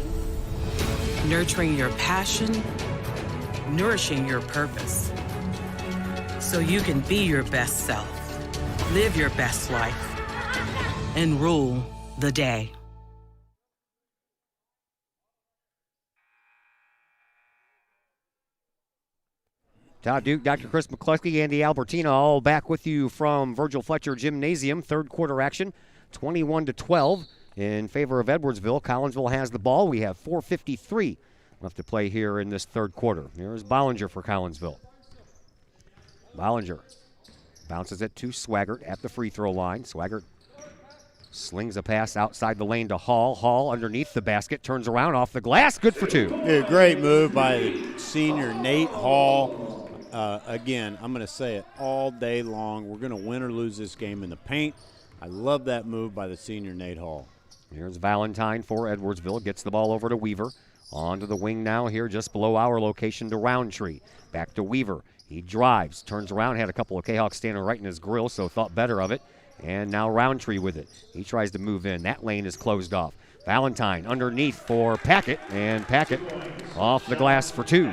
Nurturing your passion, nourishing your purpose. So you can be your best self, live your best life, and rule the day. Todd Duke, Dr. Chris McCluskey, Andy Albertina, all back with you from Virgil Fletcher Gymnasium. Third quarter action, 21-12 in favor of Edwardsville. Collinsville has the ball. We have 4:53 left to play here in this third quarter. Here's Bollinger for Collinsville. Bollinger bounces it to Swaggart at the free throw line. Swaggart slings a pass outside the lane to Hall. Hall underneath the basket, turns around off the glass. Good for two. Yeah, great move by senior Nate Hall. Again, I'm going to say it all day long. We're going to win or lose this game in the paint. I love that move by the senior Nate Hall. Here's Valentine for Edwardsville. Gets the ball over to Weaver. Onto the wing now here just below our location to Roundtree. Back to Weaver. He drives, turns around, had a couple of Kahawks standing right in his grill, so thought better of it. And now Roundtree with it. He tries to move in. That lane is closed off. Valentine underneath for Packett, and Packett off the glass for two.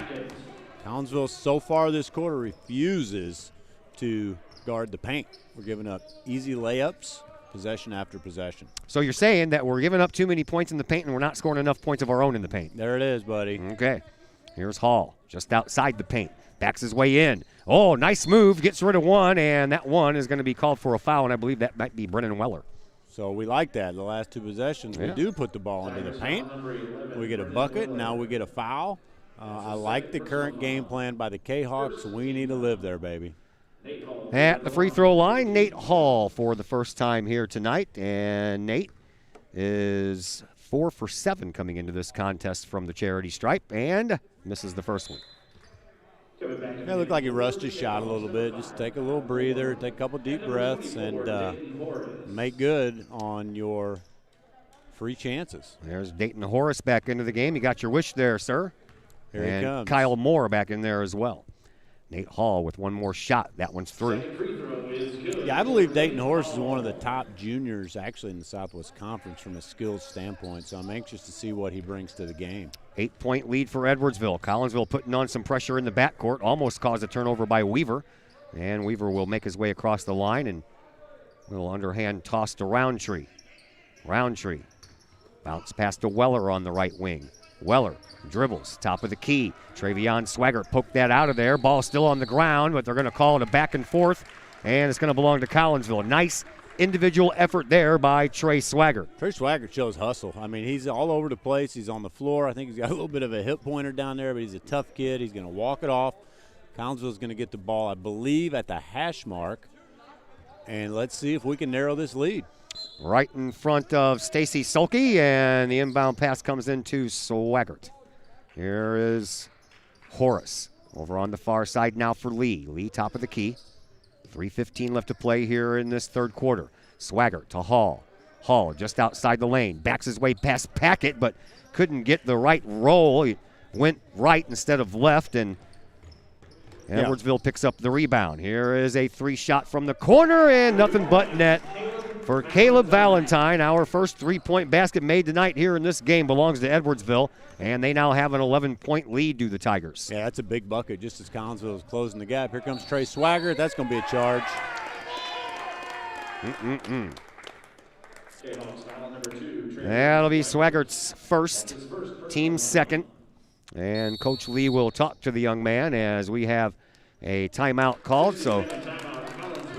Collinsville so far this quarter refuses to guard the paint. We're giving up easy layups, possession after possession. So you're saying that we're giving up too many points in the paint and we're not scoring enough points of our own in the paint. There it is, buddy. Okay. Here's Hall, just outside the paint. Backs his way in. Oh, nice move. Gets rid of one, and that one is going to be called for a foul, and I believe that might be Brennan Weller. So we like that. The last two possessions, we do put the ball into the paint. We get a bucket, and now we get a foul. I like the current game plan by the Kahawks. We need to live there, baby. At the free throw line, Nate Hall for the first time here tonight, and Nate is 4 for 7 coming into this contest from the charity stripe, and misses the first one. It looked like he rushed his shot a little bit. Just take a little breather, take a couple deep breaths, and make good on your free chances. There's Dayton Horace back into the game. You got your wish there, sir. Here he comes. Kyle Moore back in there as well. Nate Hall with one more shot. That one's through. Yeah, I believe Dayton Horace is one of the top juniors actually in the Southwest Conference from a skills standpoint, so I'm anxious to see what he brings to the game. 8-point lead for Edwardsville. Collinsville putting on some pressure in the backcourt. Almost caused a turnover by Weaver. And Weaver will make his way across the line, and a little underhand toss to Roundtree. Roundtree. Bounce pass to Weller on the right wing. Weller dribbles, top of the key. Travion Swaggart poked that out of there. Ball still on the ground, but they're going to call it a back and forth, and it's going to belong to Collinsville. Nice individual effort there by Trey Swaggart. Trey Swaggart shows hustle. I mean, he's all over the place. He's on the floor. I think he's got a little bit of a hip pointer down there, but he's a tough kid. He's going to walk it off. Collinsville's going to get the ball, I believe, at the hash mark, and let's see if we can narrow this lead. Right in front of Stacy Sulky, and the inbound pass comes into Swaggart. Here is Horace over on the far side now for Lee. Lee top of the key. 3:15 left to play here in this third quarter. Swaggart to Hall. Hall just outside the lane. Backs his way past Packett, but couldn't get the right roll. He went right instead of left, and Edwardsville picks up the rebound. Here is a 3-shot from the corner, and nothing but net. for Caleb Valentine. Our first three-point basket made tonight here in this game belongs to Edwardsville, and they now have an 11-point lead to the Tigers. Yeah, that's a big bucket just as Collinsville is closing the gap. Here comes Trey Swaggart. That's going to be a charge. That'll be Swaggart's first, team's second. And Coach Lee will talk to the young man as we have a timeout called. So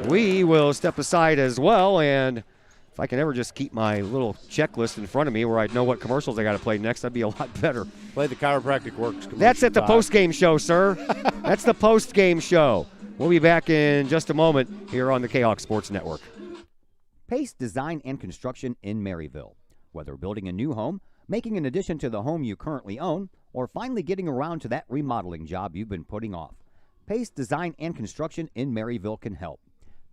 we will step aside as well. And if I can ever just keep my little checklist in front of me where I know what commercials I got to play next, that'd be a lot better. Play the Chiropractic Works commercial. That's at the post-game show, sir. That's the post-game show. We'll be back in just a moment here on the Kahok Sports Network. Pace Design and Construction in Maryville. Whether building a new home, making an addition to the home you currently own, or finally getting around to that remodeling job you've been putting off, Pace Design and Construction in Maryville can help.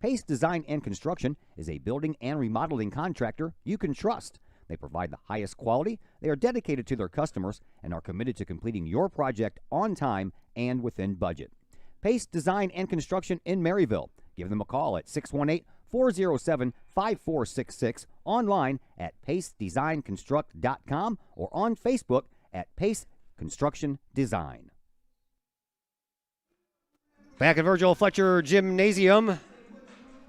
Pace Design and Construction is a building and remodeling contractor you can trust. They provide the highest quality, they are dedicated to their customers, and are committed to completing your project on time and within budget. Pace Design and Construction in Maryville. Give them a call at 618-407-5466, online at pacedesignconstruct.com, or on Facebook at Pace Construction Design. Back at Virgil Fletcher Gymnasium,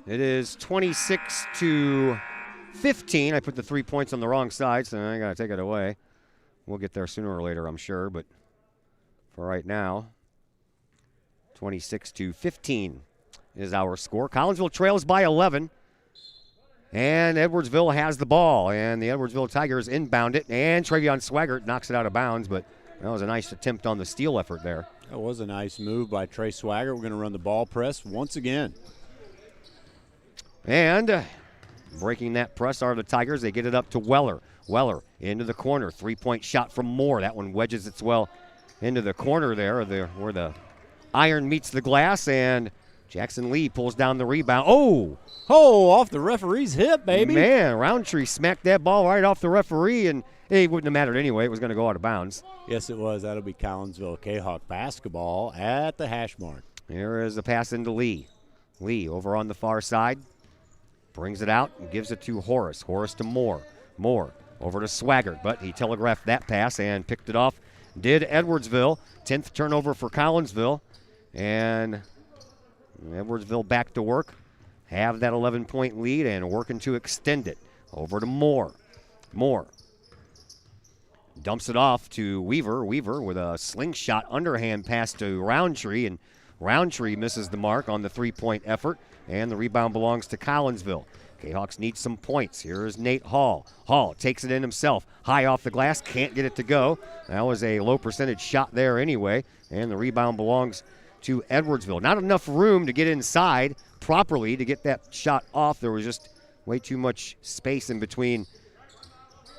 it is 26-15. I put the 3 points on the wrong side, so I got to take it away. We'll get there sooner or later, I'm sure, but for right now, 26-15 is our score. Collinsville trails by 11, and Edwardsville has the ball, and the Edwardsville Tigers inbound it, and Travion Swaggart knocks it out of bounds, but that was a nice attempt on the steal effort there. That was a nice move by Trey Swaggart. We're going to run the ball press once again. And breaking that press are the Tigers. They get it up to Weller. Weller into the corner. Three-point shot from Moore. That one wedges its well into the corner there where the iron meets the glass, and Jackson Lee pulls down the rebound. Oh, off the referee's hip, baby. Man, Roundtree smacked that ball right off the referee, and it wouldn't have mattered anyway. It was going to go out of bounds. Yes, it was. That'll be Collinsville Kahok basketball at the hash mark. Here is the pass into Lee. Lee over on the far side. Brings it out and gives it to Horace. Horace to Moore. Moore over to Swaggart, but he telegraphed that pass and picked it off. Did Edwardsville. 10th turnover for Collinsville. And Edwardsville back to work. Have that 11-point lead and working to extend it. Over to Moore. Moore dumps it off to Weaver. Weaver with a slingshot underhand pass to Roundtree, and Roundtree misses the mark on the three-point effort, and the rebound belongs to Collinsville. Kahawks need some points. Here is Nate Hall. Hall takes it in himself. High off the glass, can't get it to go. That was a low percentage shot there anyway, and the rebound belongs to Edwardsville. Not enough room to get inside properly to get that shot off. There was just way too much space in between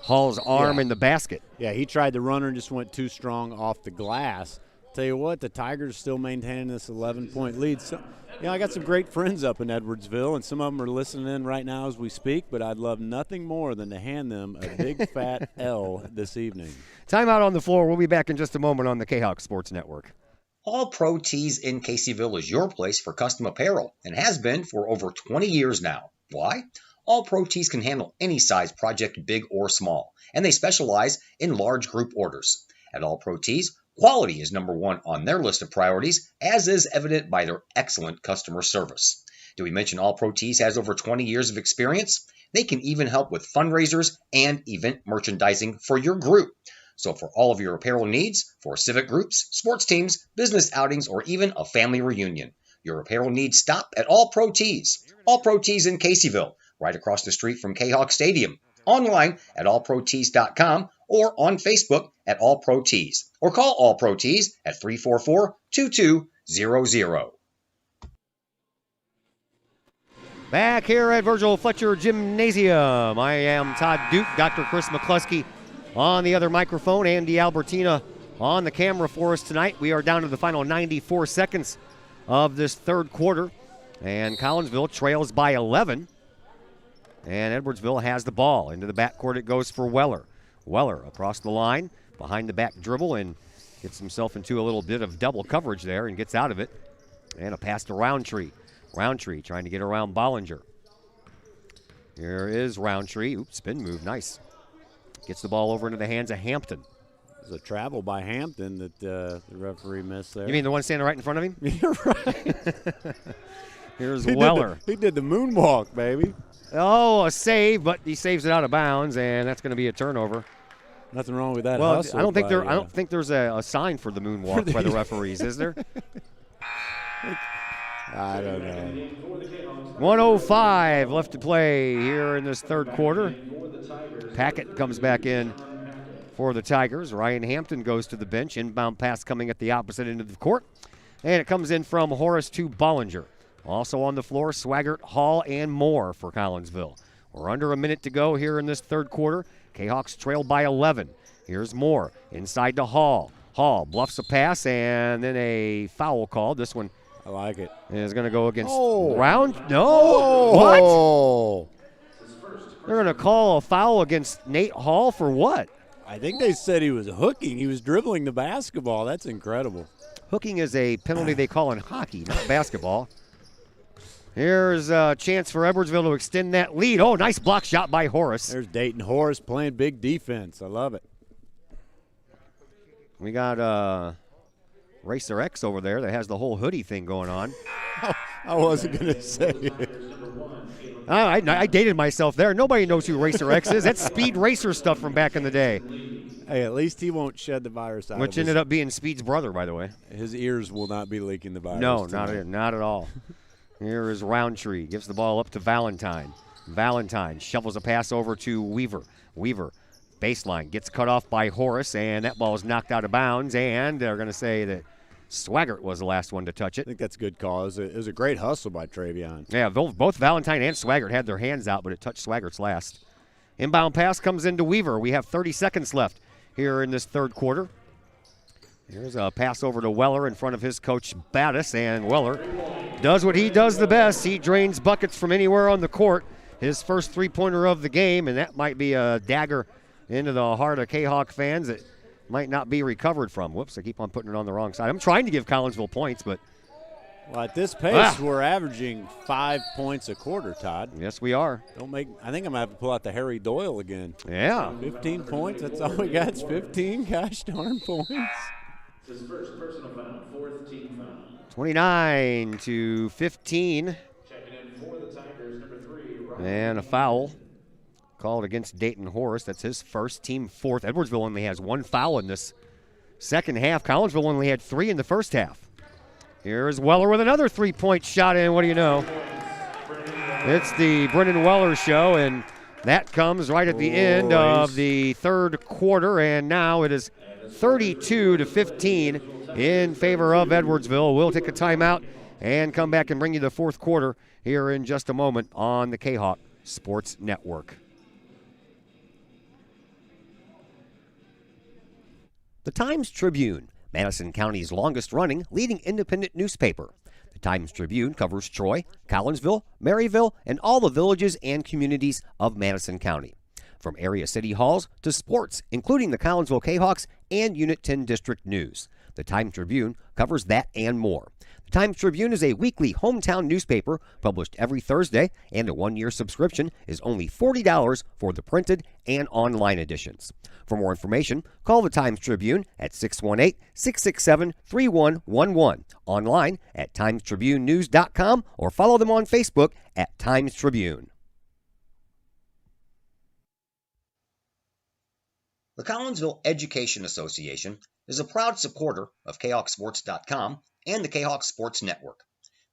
Hall's arm and the basket. Yeah, he tried the runner and just went too strong off the glass. Tell you what, the Tigers still maintaining this 11-point lead. So, I got some great friends up in Edwardsville, and some of them are listening in right now as we speak, but I'd love nothing more than to hand them a big fat L this evening. Timeout on the floor. We'll be back in just a moment on the Kahok Sports Network. All Pro Tees in Caseyville is your place for custom apparel and has been for over 20 years now. Why? All Pro Tees can handle any size project, big or small, and they specialize in large group orders. At All Pro Tees, quality is number one on their list of priorities, as is evident by their excellent customer service. Did we mention All Pro Tees has over 20 years of experience? They can even help with fundraisers and event merchandising for your group. So for all of your apparel needs, for civic groups, sports teams, business outings, or even a family reunion, your apparel needs stop at All Pro Tees. All Pro Tees in Caseyville, right across the street from Kahok Stadium. Online at allprotees.com or on Facebook at All Pro Tees. Or call All Pro Tees at 344-2200. Back here at Virgil Fletcher Gymnasium, I am Todd Duke, Dr. Chris McCluskey on the other microphone, Andy Albertina on the camera for us tonight. We are down to the final 94 seconds of this third quarter, and Collinsville trails by 11. And Edwardsville has the ball. Into the backcourt it goes for Weller. Weller across the line, behind the back dribble, and gets himself into a little bit of double coverage there and gets out of it. And a pass to Roundtree. Roundtree trying to get around Bollinger. Here is Roundtree. Oops, spin move. Nice. Gets the ball over into the hands of Hampton. There's a travel by Hampton that the referee missed there. You mean the one standing right in front of him? You're right. Here's Weller. He did the moonwalk, baby. Oh, a save, but he saves it out of bounds, and that's going to be a turnover. Nothing wrong with that. Well, hustle I don't think by, I don't think there's a sign for the moonwalk by the referees, is there? I don't know. 1:05 left to play here in this third quarter. Packett comes back in for the Tigers. Ryan Hampton goes to the bench. Inbound pass coming at the opposite end of the court. And it comes in from Horace to Bollinger. Also on the floor, Swaggart, Hall, and Moore for Collinsville. We're under a minute to go here in this third quarter. Kahawks trail by 11. Here's Moore inside to Hall. Hall bluffs a pass and then a foul called. This one, I like it, is going to go against Round. No. Oh. What? They're going to call a foul against Nate Hall for what? I think they said he was hooking. He was dribbling the basketball. That's incredible. Hooking is a penalty they call in hockey, not basketball. Here's a chance for Edwardsville to extend that lead. Oh, nice block shot by Horace. There's Dayton Horace playing big defense. I love it. We got Racer X over there that has the whole hoodie thing going on. I wasn't going to say it. I dated myself there. Nobody knows who Racer X is. That's Speed Racer stuff from back in the day. Hey, at least he won't shed the virus out. Which ended up being Speed's brother, by the way. His ears will not be leaking the virus. No, not at all. Here is Roundtree. Gives the ball up to Valentine. Valentine shovels a pass over to Weaver. Weaver, baseline, gets cut off by Horace, and that ball is knocked out of bounds, and they're going to say that Swaggart was the last one to touch it. I think that's a good call. It was a great hustle by Travion. Yeah, both Valentine and Swaggart had their hands out, but it touched Swaggart's last. Inbound pass comes into Weaver. We have 30 seconds left here in this third quarter. Here's a pass over to Weller in front of his coach Battis, and Weller does what he does the best. He drains buckets from anywhere on the court. His first three-pointer of the game, and that might be a dagger into the heart of Kahawk fans that might not be recovered from. Whoops, I keep on putting it on the wrong side. I'm trying to give Collinsville points, but... Well, at this pace, we're averaging 5 points a quarter, Todd. Yes, we are. I think I'm going to have to pull out the Harry Doyle again. Yeah. 15 points, that's all we got. It's 15 gosh darn points. His first personal foul, fourth team foul. 29-15. Checking in for the Tigers, number 3. And a foul called against Dayton Horace. That's his first, team fourth. Edwardsville only has one foul in this second half. Collinsville only had 3 in the first half. Here's Weller with another three-point shot, and what do you know? It's the Brendan Weller show, and that comes right at the end of the third quarter, and now it is 32-15 in favor of Edwardsville. We'll take a timeout and come back and bring you the fourth quarter here in just a moment on the Kahawk Sports Network. The Times-Tribune, Madison County's longest-running leading independent newspaper. The Times-Tribune covers Troy, Collinsville, Maryville, and all the villages and communities of Madison County. From area city halls to sports, including the Collinsville Kahawks and Unit 10 District News. The Times-Tribune covers that and more. The Times-Tribune is a weekly hometown newspaper published every Thursday, and a one-year subscription is only $40 for the printed and online editions. For more information, call the Times-Tribune at 618-667-3111, online at timestribunenews.com, or follow them on Facebook at Times-Tribune. The Collinsville Education Association is a proud supporter of KahawkSports.com and the Kahawk Sports Network.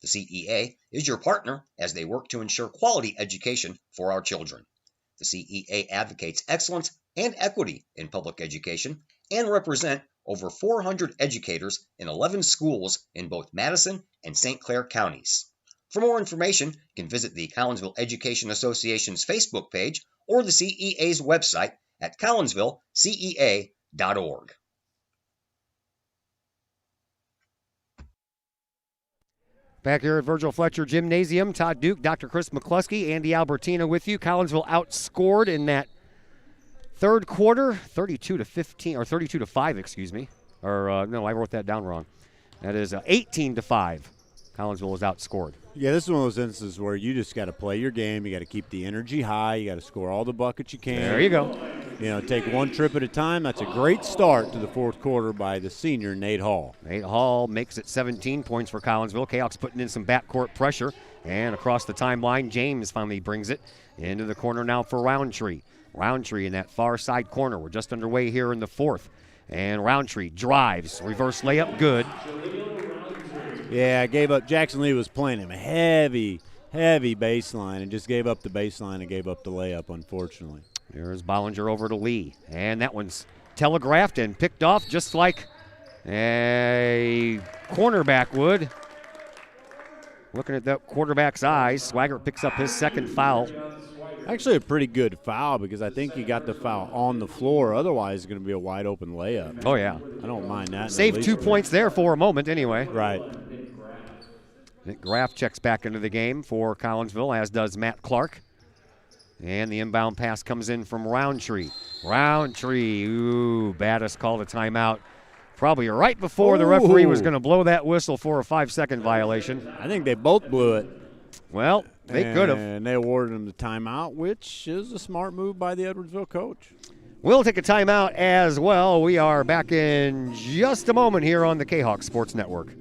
The CEA is your partner as they work to ensure quality education for our children. The CEA advocates excellence and equity in public education and represent over 400 educators in 11 schools in both Madison and St. Clair counties. For more information, you can visit the Collinsville Education Association's Facebook page or the CEA's website at collinsvillecea.org. Back here at Virgil Fletcher Gymnasium, Todd Duke, Dr. Chris McCluskey, Andy Albertina with you. Collinsville outscored in that third quarter, 32-15, or 32-5, excuse me. Or no, I wrote that down wrong. That is 18-5. Collinsville was outscored. Yeah, this is one of those instances where you just got to play your game. You got to keep the energy high. You got to score all the buckets you can. There you go. Take one trip at a time. That's a great start to the fourth quarter by the senior, Nate Hall. Nate Hall makes it 17 points for Collinsville. Kahok's putting in some backcourt pressure. And across the timeline, James finally brings it into the corner now for Roundtree. Roundtree in that far side corner. We're just underway here in the fourth. And Roundtree drives. Reverse layup, good. Yeah, gave up. Jackson Lee was playing him a heavy baseline and just gave up the baseline and gave up the layup, unfortunately. There's Bollinger over to Lee. And that one's telegraphed and picked off just like a cornerback would. Looking at that quarterback's eyes, Swaggart picks up his second foul. Actually a pretty good foul because I think he got the foul on the floor. Otherwise, it's going to be a wide open layup. Oh, yeah. I don't mind that. Saved 2 points there for a moment anyway. Right. Nick Graff checks back into the game for Collinsville, as does Matt Clark. And the inbound pass comes in from Roundtree. Roundtree, ooh, Battis called a timeout. Probably right before the referee was going to blow that whistle for a 5-second violation. I think they both blew it. Well, they could have. And they awarded him the timeout, which is a smart move by the Edwardsville coach. We'll take a timeout as well. We are back in just a moment here on the Kahok Sports Network.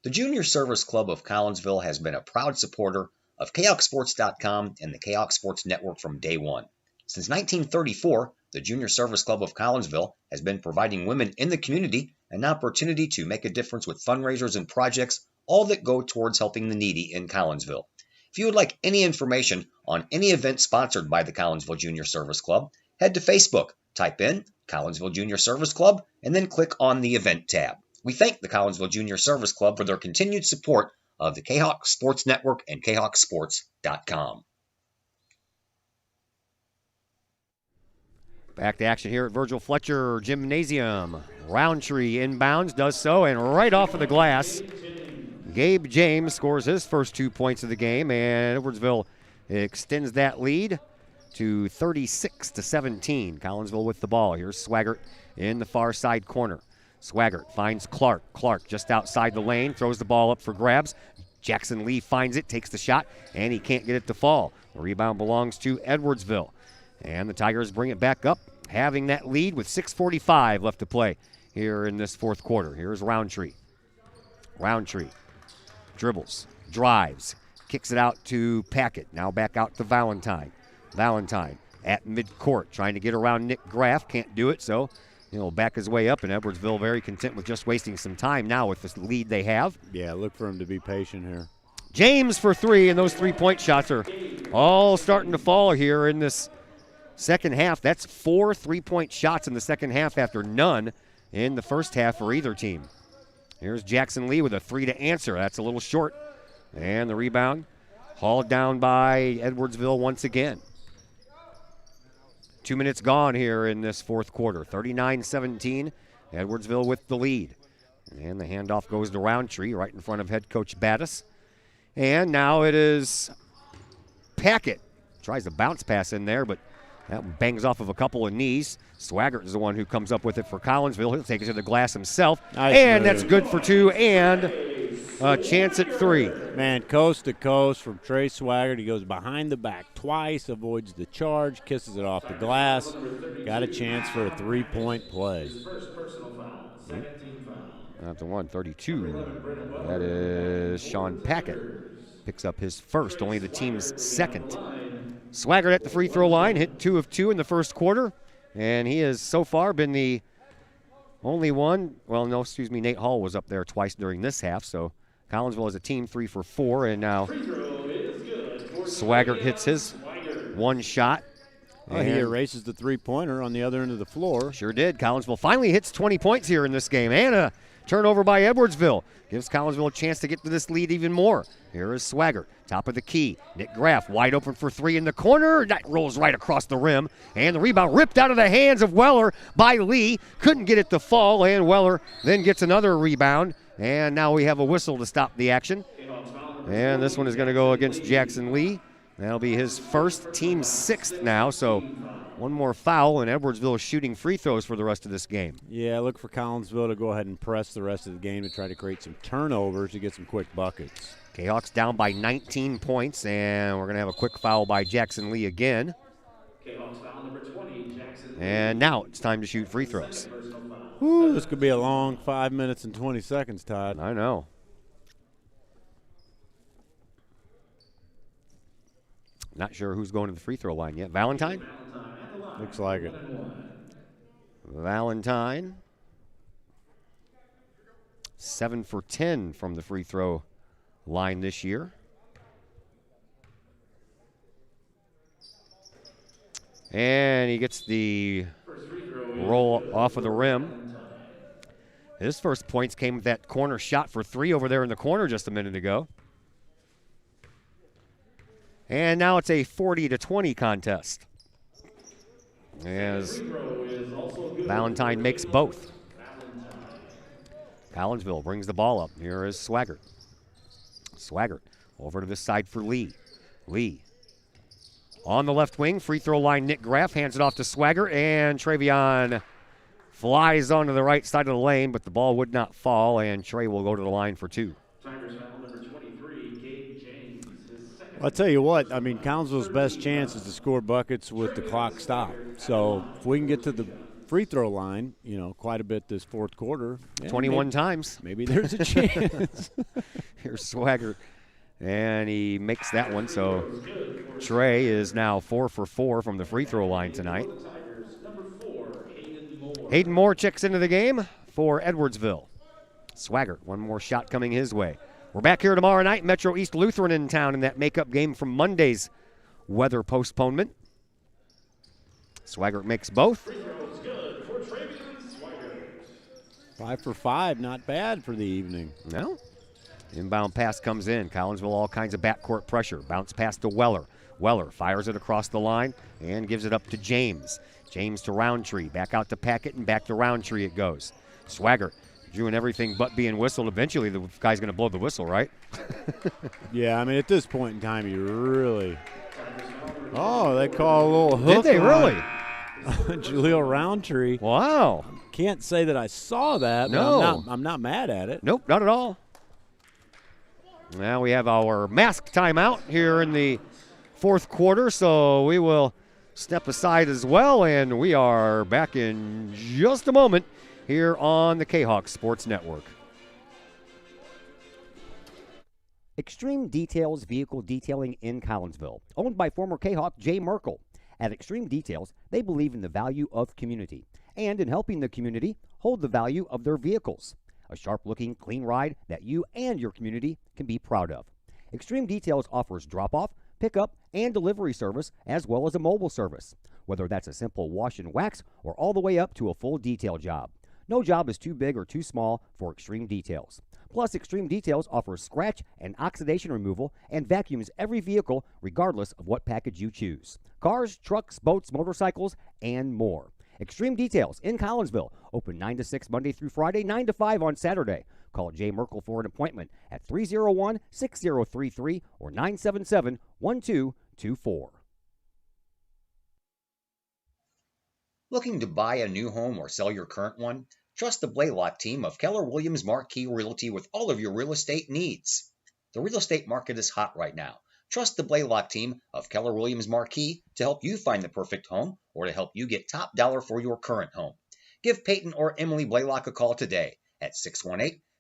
The Junior Service Club of Collinsville has been a proud supporter of KahokSports.com and the Kahok Sports Network from day one. Since 1934, the Junior Service Club of Collinsville has been providing women in the community an opportunity to make a difference with fundraisers and projects, all that go towards helping the needy in Collinsville. If you would like any information on any event sponsored by the Collinsville Junior Service Club, head to Facebook, type in Collinsville Junior Service Club, and then click on the event tab. We thank the Collinsville Junior Service Club for their continued support of the Kahok Sports Network and KahokSports.com. Back to action here at Virgil Fletcher Gymnasium. Roundtree inbounds, does so, and right off of the glass, Gabe James scores his first 2 points of the game, and Edwardsville extends that lead to 36-17. Collinsville with the ball. Here's Swaggart in the far side corner. Swaggart finds Clark. Clark just outside the lane, throws the ball up for grabs. Jackson Lee finds it, takes the shot, and he can't get it to fall. The rebound belongs to Edwardsville. And the Tigers bring it back up, having that lead with 6:45 left to play here in this fourth quarter. Here's Roundtree. Roundtree dribbles, drives, kicks it out to Packett. Now back out to Valentine. Valentine at midcourt, trying to get around Nick Graff. Can't do it, so he'll back his way up, and Edwardsville very content with just wasting some time now with this lead they have. Yeah, look for him to be patient here. James for three, and those three-point shots are all starting to fall here in this second half. That's 4 3-point shots in the second half after none in the first half for either team. Here's Jackson Lee with a 3 to answer. That's a little short. And the rebound hauled down by Edwardsville once again. 2 minutes gone here in this fourth quarter. 39-17, Edwardsville with the lead. And the handoff goes to Roundtree right in front of head coach Battis. And now it is Packett. Tries to bounce pass in there, but that bangs off of a couple of knees. Swaggart is the one who comes up with it for Collinsville. He'll take it to the glass himself. Nice and move. That's good for 2 and a chance at 3. Man, coast to coast from Trey Swaggart. He goes behind the back twice, avoids the charge, kisses it off the glass. Got a chance for a 3-point play. Not the 132. That is Sean Packett. Picks up his first, only the team's second. Swaggart at the free throw line, hit 2 of 2 in the first quarter. And he has so far been the only one. Well, no, excuse me, Nate Hall was up there twice during this half. So Collinsville is a team 3 for 4. And now Swaggart hits his one shot. He erases the three-pointer on the other end of the floor. Sure did. Collinsville finally hits 20 points here in this game. And a turnover by Edwardsville. Gives Collinsville a chance to get to this lead even more. Here is Swaggart, top of the key. Nick Graff wide open for 3 in the corner. That rolls right across the rim. And the rebound ripped out of the hands of Weller by Lee. Couldn't get it to fall, and Weller then gets another rebound. And now we have a whistle to stop the action. And this one is going to go against Jackson Lee. That'll be his first, team 6th now. So one more foul, and Edwardsville is shooting free throws for the rest of this game. Yeah, look for Collinsville to go ahead and press the rest of the game to try to create some turnovers to get some quick buckets. Kahawks down by 19 points, and we're going to have a quick foul by Jackson Lee again. Kahawks foul number 20, Jackson Lee. And now it's time to shoot free throws. Woo, this could be a long 5 minutes and 20 seconds, Todd. I know. Not sure who's going to the free throw line yet. Valentine? Looks like it. Valentine. 7 for 10 from the free throw line this year. And he gets the roll off of the rim. His first points came with that corner shot for 3 over there in the corner just a minute ago. And now it's a 40-20 contest, as Valentine makes both. Collinsville brings the ball up. Here is Swaggart. Swaggart over to this side for Lee. Lee on the left wing, free throw line. Nick Graff hands it off to Swaggart, and Travion flies onto the right side of the lane, but the ball would not fall, and Trey will go to the line for 2. Tigers foul number 23, Gabe James. I'll tell you what, I mean, Collinsville's best chance is to score buckets with the clock stopped. So if we can get to the free throw line, you know, quite a bit this fourth quarter. 21 times. Maybe there's a chance. Here's Swaggart, and he makes that one. So Trey is now 4 for 4 from the free throw line tonight. Hayden Moore checks into the game for Edwardsville. Swaggart, one more shot coming his way. We're back here tomorrow night. Metro East Lutheran in town in that makeup game from Monday's weather postponement. Swaggart makes both. 5 for 5, not bad for the evening. No. Inbound pass comes in. Collinsville all kinds of backcourt pressure. Bounce pass to Weller. Weller fires it across the line and gives it up to James. James to Roundtree. Back out to Packett and back to Roundtree it goes. Swaggart doing everything but being whistled. Eventually the guy's going to blow the whistle, right? Yeah, I mean, at this point in time, you really. Oh, they call a little hook. Did they really? Jaleel Roundtree. Wow. Can't say that I saw that. No. But I'm not mad at it. Nope, not at all. Now we have our mask timeout here in the fourth quarter, so we will step aside as well, and we are back in just a moment here on the Kahok Sports Network. Extreme Details Vehicle Detailing in Collinsville, owned by former Kahok Jay Merkel. At Extreme Details, they believe in the value of community and in helping the community hold the value of their vehicles. A sharp-looking, clean ride that you and your community can be proud of. Extreme Details offers drop-off, pickup, and delivery service, as well as a mobile service, whether that's a simple wash and wax or all the way up to a full detail job. No job is too big or too small for Extreme Details. Plus, Extreme Details offers scratch and oxidation removal and vacuums every vehicle regardless of what package you choose. Cars, trucks, boats, motorcycles, and more. Extreme Details in Collinsville, open 9 to 6 Monday through Friday, 9 to 5 on Saturday. Call Jay Merkel for an appointment at 301-6033 or 977-1224. Looking to buy a new home or sell your current one? Trust the Blaylock team of Keller Williams Marquis Realty with all of your real estate needs. The real estate market is hot right now. Trust the Blaylock team of Keller Williams Marquis to help you find the perfect home or to help you get top dollar for your current home. Give Peyton or Emily Blaylock a call today at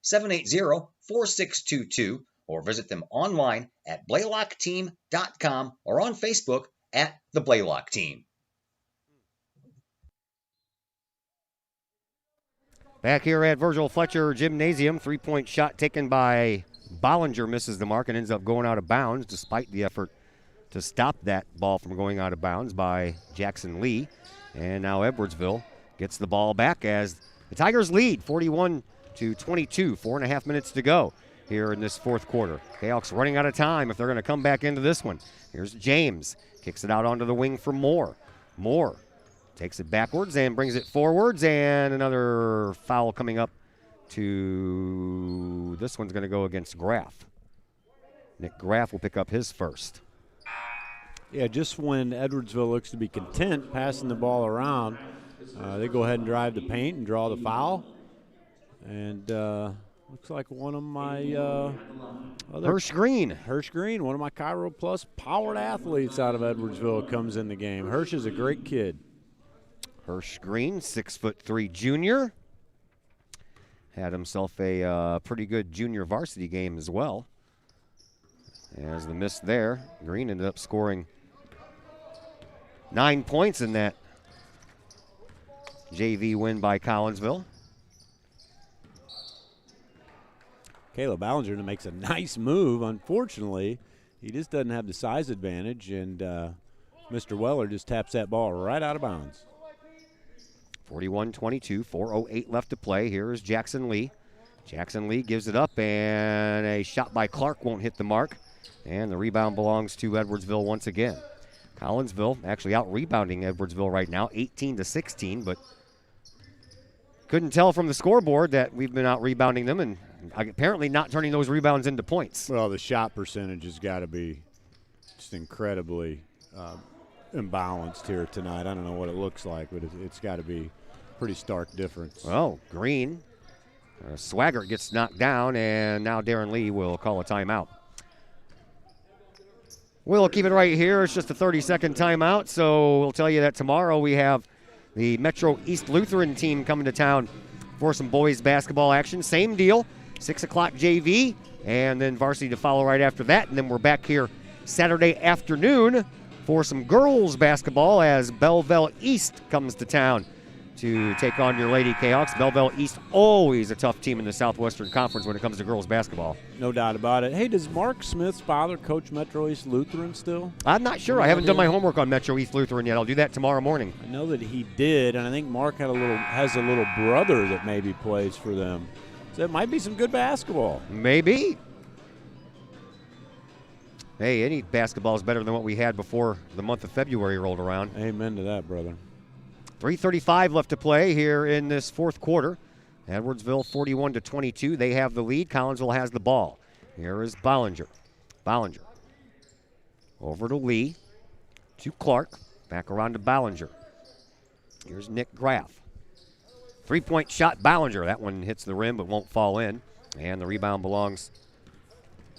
618-780-4622 or visit them online at blaylockteam.com or on Facebook at the Blaylock Team. Back here at Virgil Fletcher Gymnasium, three-point shot taken by Bollinger, misses the mark and ends up going out of bounds despite the effort to stop that ball from going out of bounds by Jackson Lee. And now Edwardsville gets the ball back as the Tigers lead 41-22, 4.5 minutes to go here in this fourth quarter. Kahawks running out of time if they're going to come back into this one. Here's James, kicks it out onto the wing for Moore. Moore takes it backwards and brings it forwards, and another foul coming up to, this one's going to go against Graff. Nick Graff will pick up his first. Yeah, just when Edwardsville looks to be content passing the ball around, they go ahead and drive the paint and draw the foul. And Looks like one of my Hirsch Green. Hirsch Green, one of my Cairo Plus powered athletes out of Edwardsville, comes in the game. Hirsch is a great kid. Hirsch Green, 6'3" junior. Had himself a pretty good junior varsity game as well. As the miss there, Green ended up scoring 9 points in that JV win by Collinsville. Caleb Ballinger makes a nice move. Unfortunately, he just doesn't have the size advantage, and Mr. Weller just taps that ball right out of bounds. 41-22, 4:08 left to play. Here is Jackson Lee. Jackson Lee gives it up, and a shot by Clark won't hit the mark. And the rebound belongs to Edwardsville once again. Collinsville actually out-rebounding Edwardsville right now, 18-16, but couldn't tell from the scoreboard that we've been out-rebounding them and apparently not turning those rebounds into points. Well, the shot percentage has got to be just incredibly imbalanced here tonight. I don't know what it looks like, but it's got to be a pretty stark difference. Well, Green, Swaggart gets knocked down, and now Darren Lee will call a timeout. We'll keep it right here. It's just a 30-second timeout, so we'll tell you that tomorrow we have the Metro East Lutheran team coming to town for some boys basketball action. Same deal, 6 o'clock JV, and then varsity to follow right after that. And then we're back here Saturday afternoon for some girls basketball as Belleville East comes to town to take on your Lady Kahawks. Belleville East, always a tough team in the Southwestern Conference when it comes to girls basketball. No doubt about it. Hey, does Mark Smith's father coach Metro East Lutheran still? I'm not sure. I haven't done my homework on Metro East Lutheran yet. I'll do that tomorrow morning. I know that he did, and I think Mark has a little brother that maybe plays for them. So it might be some good basketball. Maybe. Hey, any basketball is better than what we had before the month of February rolled around. Amen to that, brother. 3:35 left to play here in this fourth quarter. Edwardsville 41-22. They have the lead. Collinsville has the ball. Here is Bollinger. Bollinger. Over to Lee. To Clark. Back around to Bollinger. Here's Nick Graff. Three-point shot, Bollinger. That one hits the rim but won't fall in. And the rebound belongs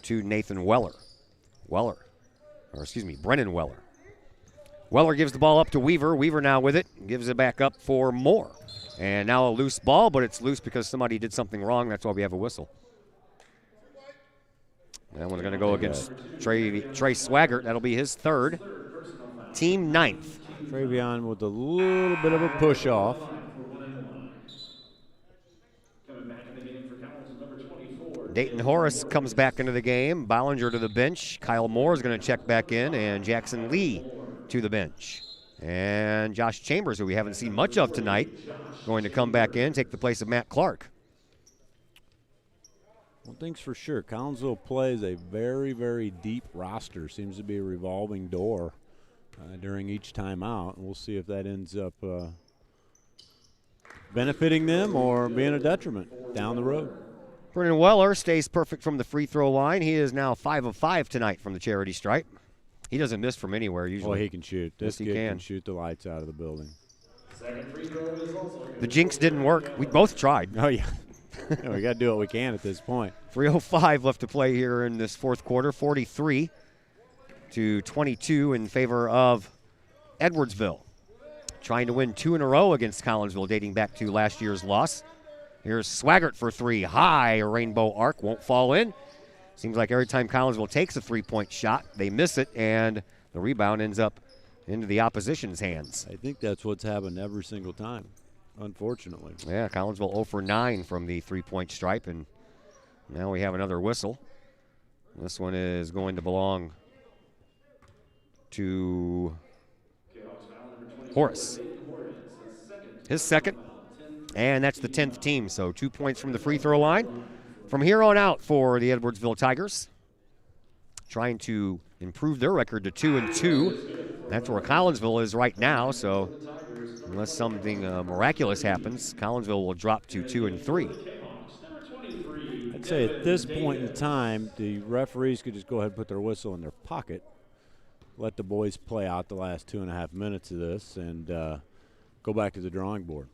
to Nathan Weller. Brennan Weller. Weller gives the ball up to Weaver. Weaver now with it. Gives it back up for Moore. And now a loose ball, but it's loose because somebody did something wrong. That's why we have a whistle. That one's going to go against Trey Swaggart. That'll be his third. Team ninth. Travion with a little bit of a push off. Dayton Horace comes back into the game. Bollinger to the bench. Kyle Moore is going to check back in, and Jackson Lee to the bench. And Josh Chambers, who we haven't seen much of tonight, going to come back in, take the place of Matt Clark. One thing's for sure, Collinsville plays a very, very deep roster. Seems to be a revolving door during each timeout. And we'll see if that ends up benefiting them or being a detriment down the road. Brennan Weller stays perfect from the free throw line. He is now 5 of 5 tonight from the charity stripe. He doesn't miss from anywhere usually. Well, he can shoot. This yes, kid can shoot the lights out of the building. The jinx didn't work. We both tried. Oh, yeah. We got to do what we can at this point. 3:05 left to play here in this fourth quarter. 43-22 in favor of Edwardsville. Trying to win 2 in a row against Collinsville, dating back to last year's loss. Here's Swaggart for 3. High, a rainbow arc, won't fall in. Seems like every time Collinsville takes a three-point shot, they miss it, and the rebound ends up into the opposition's hands. I think that's what's happened every single time, unfortunately. Yeah, Collinsville 0 for 9 from the three-point stripe, and now we have another whistle. This one is going to belong to Horace. His second, and that's the 10th team, so 2 points from the free throw line. From here on out for the Edwardsville Tigers, trying to improve their record to 2-2. That's where Collinsville is right now, so unless something miraculous happens, Collinsville will drop to 2-3. I'd say at this point in time, the referees could just go ahead and put their whistle in their pocket, let the boys play out the last 2.5 minutes of this, and go back to the drawing board.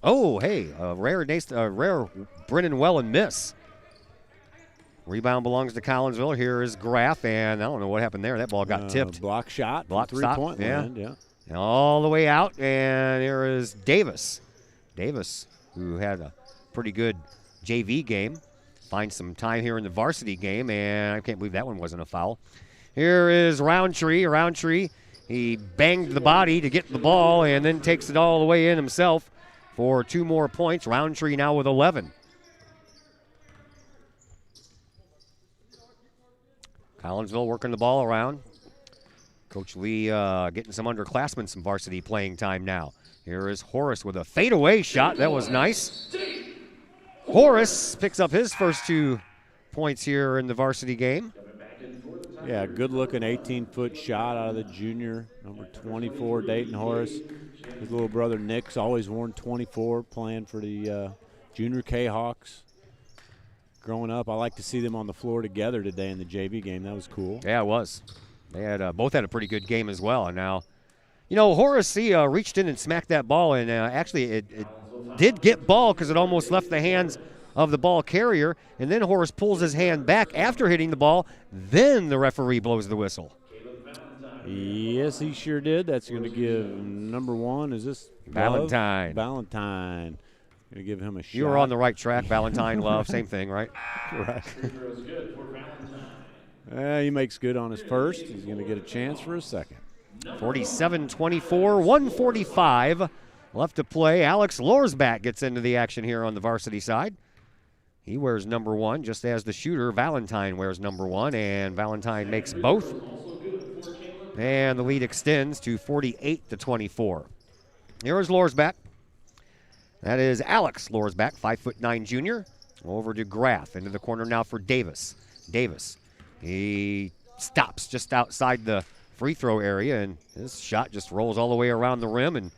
Oh, hey, a rare Brennan Wellen miss. Rebound belongs to Collinsville. Here is Graff, and I don't know what happened there. That ball got tipped. Block shot. Block three-point land, yeah. And all the way out, and here is Davis. Davis, who had a pretty good JV game, finds some time here in the varsity game, and I can't believe that one wasn't a foul. Here is Roundtree. Roundtree, he banged the body to get the ball and then takes it all the way in himself for 2 more points. Roundtree now with 11. Collinsville working the ball around. Coach Lee getting some underclassmen some varsity playing time now. Here is Horace with a fadeaway shot. That was nice. Horace picks up his first 2 points here in the varsity game. Yeah, good-looking 18-foot shot out of the junior, number 24, Dayton Horace. His little brother Nick's always worn 24, playing for the junior Kahawks. Growing up, I like to see them on the floor together today in the JV game. That was cool. Yeah, it was. They had both had a pretty good game as well. And now, you know, Horace, he reached in and smacked that ball, and actually it did get ball because it almost left the hands of the ball carrier. And then Horace pulls his hand back after hitting the ball. Then the referee blows the whistle. Yes, he sure did. That's going to give number 1. Is this Valentine? Valentine. Going to give him a shot. You were on the right track. Valentine, Love, same thing, right? Correct. He makes good on his first. He's going to get a chance for his second. 47-24, 145 left to play. Alex Lorsback gets into the action here on the varsity side. He wears number 1, just as the shooter, Valentine, wears number 1, and Valentine makes both. And the lead extends to 48-24. Here is Lorsback. That is Alex Lorsback, 5'9" junior. Over to Graff, into the corner now for Davis. Davis, he stops just outside the free throw area, and his shot just rolls all the way around the rim, and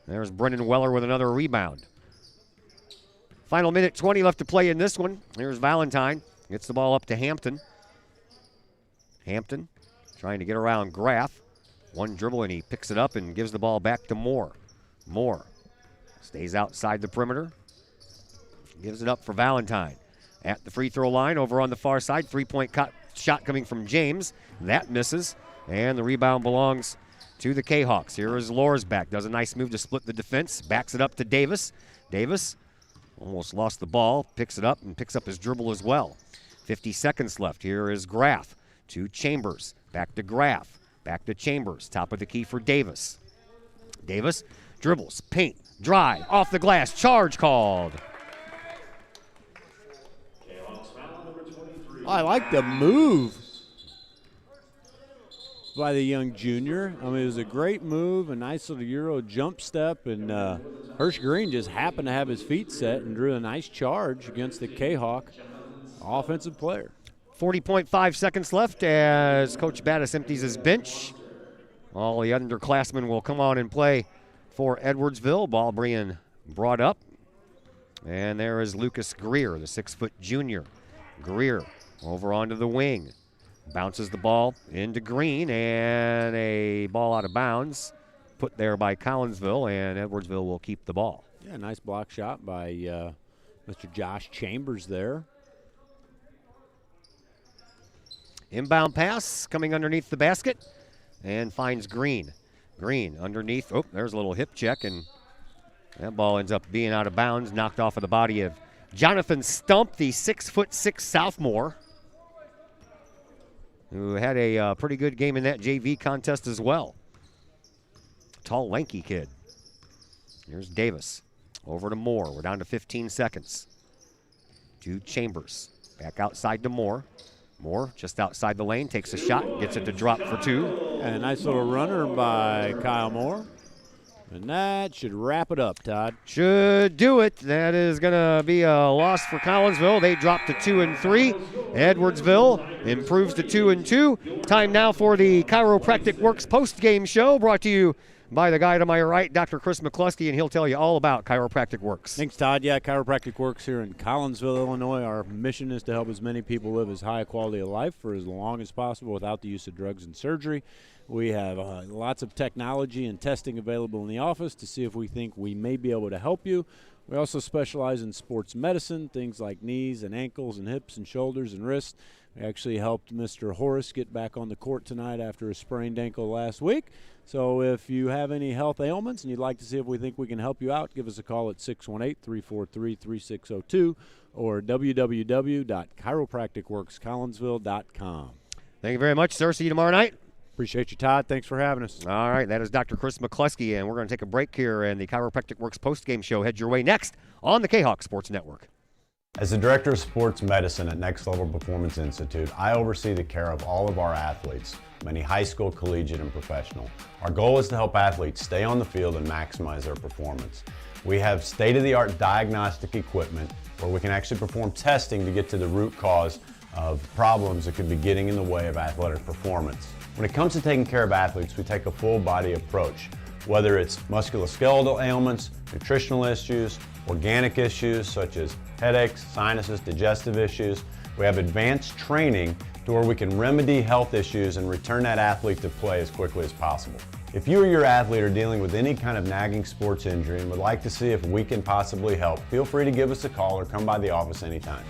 there's Brendan Weller with another rebound. Final minute 20 left to play in this one. Here's Valentine, gets the ball up to Hampton. Hampton trying to get around Graff. One dribble, and he picks it up and gives the ball back to Moore. Moore stays outside the perimeter. Gives it up for Valentine. At the free throw line over on the far side. 3-point shot coming from James. That misses. And the rebound belongs to the Kahawks. Here is Lorsback. Does a nice move to split the defense. Backs it up to Davis. Davis almost lost the ball. Picks it up and picks up his dribble as well. 50 seconds left. Here is Graff to Chambers. Back to Graff. Back to Chambers. Top of the key for Davis. Davis dribbles. Paint. Drive. Off the glass. Charge called. I like the move by the young junior. I mean, it was a great move, a nice little Euro jump step, and Hirsch Green just happened to have his feet set and drew a nice charge against the Kahawk offensive player. 40.5 seconds left as Coach Battis empties his bench. All the underclassmen will come on and play for Edwardsville. Ball being brought up. And there is Lucas Greer, the 6-foot junior. Greer over onto the wing. Bounces the ball into Green, and a ball out of bounds put there by Collinsville, and Edwardsville will keep the ball. Yeah, nice block shot by Mr. Josh Chambers there. Inbound pass coming underneath the basket and finds Green. Green underneath. Oh, there's a little hip check, and that ball ends up being out of bounds, knocked off of the body of Jonathan Stump, the 6'6" sophomore, who had a pretty good game in that JV contest as well. Tall, lanky kid. Here's Davis. Over to Moore. We're down to 15 seconds. To Chambers. Back outside to Moore. Moore just outside the lane, takes a shot, gets it to drop for 2. And a nice little runner by Kyle Moore. And that should wrap it up, Todd. Should do it. That is going to be a loss for Collinsville. They drop to 2-3. Edwardsville improves to 2-2. Time now for the Chiropractic Works post-game show, brought to you by the guy to my right, Dr. Chris McCluskey, and he'll tell you all about Chiropractic Works. Thanks, Todd. Yeah, Chiropractic Works here in Collinsville, Illinois. Our mission is to help as many people live as high a quality of life for as long as possible without the use of drugs and surgery. We have lots of technology and testing available in the office to see if we think we may be able to help you. We also specialize in sports medicine, things like knees and ankles and hips and shoulders and wrists. We actually helped Mr. Horace get back on the court tonight after a sprained ankle last week. So if you have any health ailments and you'd like to see if we think we can help you out, give us a call at 618-343-3602 or www.chiropracticworkscollinsville.com. Thank you very much, sir. See you tomorrow night. Appreciate you, Todd. Thanks for having us. All right, that is Dr. Chris McCluskey, and we're going to take a break here, and the Chiropractic Works post-game show heads your way next on the Kahok Sports Network. As the Director of Sports Medicine at Next Level Performance Institute, I oversee the care of all of our athletes, many high school, collegiate, and professional. Our goal is to help athletes stay on the field and maximize their performance. We have state-of-the-art diagnostic equipment where we can actually perform testing to get to the root cause of problems that could be getting in the way of athletic performance. When it comes to taking care of athletes, we take a full-body approach, whether it's musculoskeletal ailments, nutritional issues, organic issues such as headaches, sinuses, digestive issues. We have advanced training to where we can remedy health issues and return that athlete to play as quickly as possible. If you or your athlete are dealing with any kind of nagging sports injury and would like to see if we can possibly help, feel free to give us a call or come by the office anytime.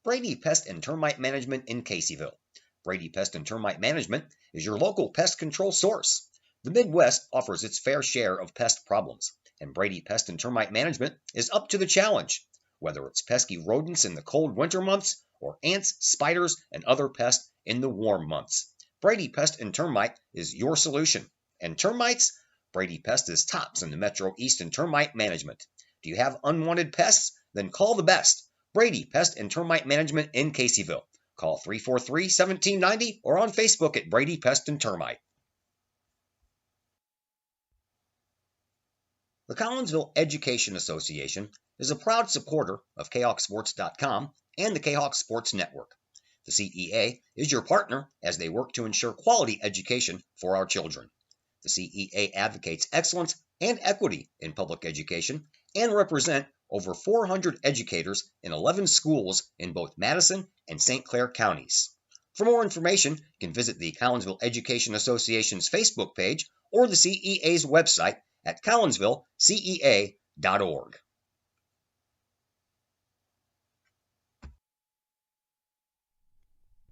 Brady Pest and Termite Management in Caseyville. Brady Pest and Termite Management is your local pest control source. The Midwest offers its fair share of pest problems, and Brady Pest and Termite Management is up to the challenge. Whether it's pesky rodents in the cold winter months or ants, spiders, and other pests in the warm months, Brady Pest and Termite is your solution. And termites? Brady Pest is tops in the Metro East in termite management. Do you have unwanted pests? Then call the best. Brady Pest and Termite Management in Caseyville. Call 343-1790 or on Facebook at Brady Pest and Termite. The Collinsville Education Association is a proud supporter of KahokSports.com and the Kahok Sports Network. The CEA is your partner as they work to ensure quality education for our children. The CEA advocates excellence and equity in public education and represent over 400 educators in 11 schools in both Madison and St. Clair counties. For more information, you can visit the Collinsville Education Association's Facebook page or the CEA's website at collinsvillecea.org.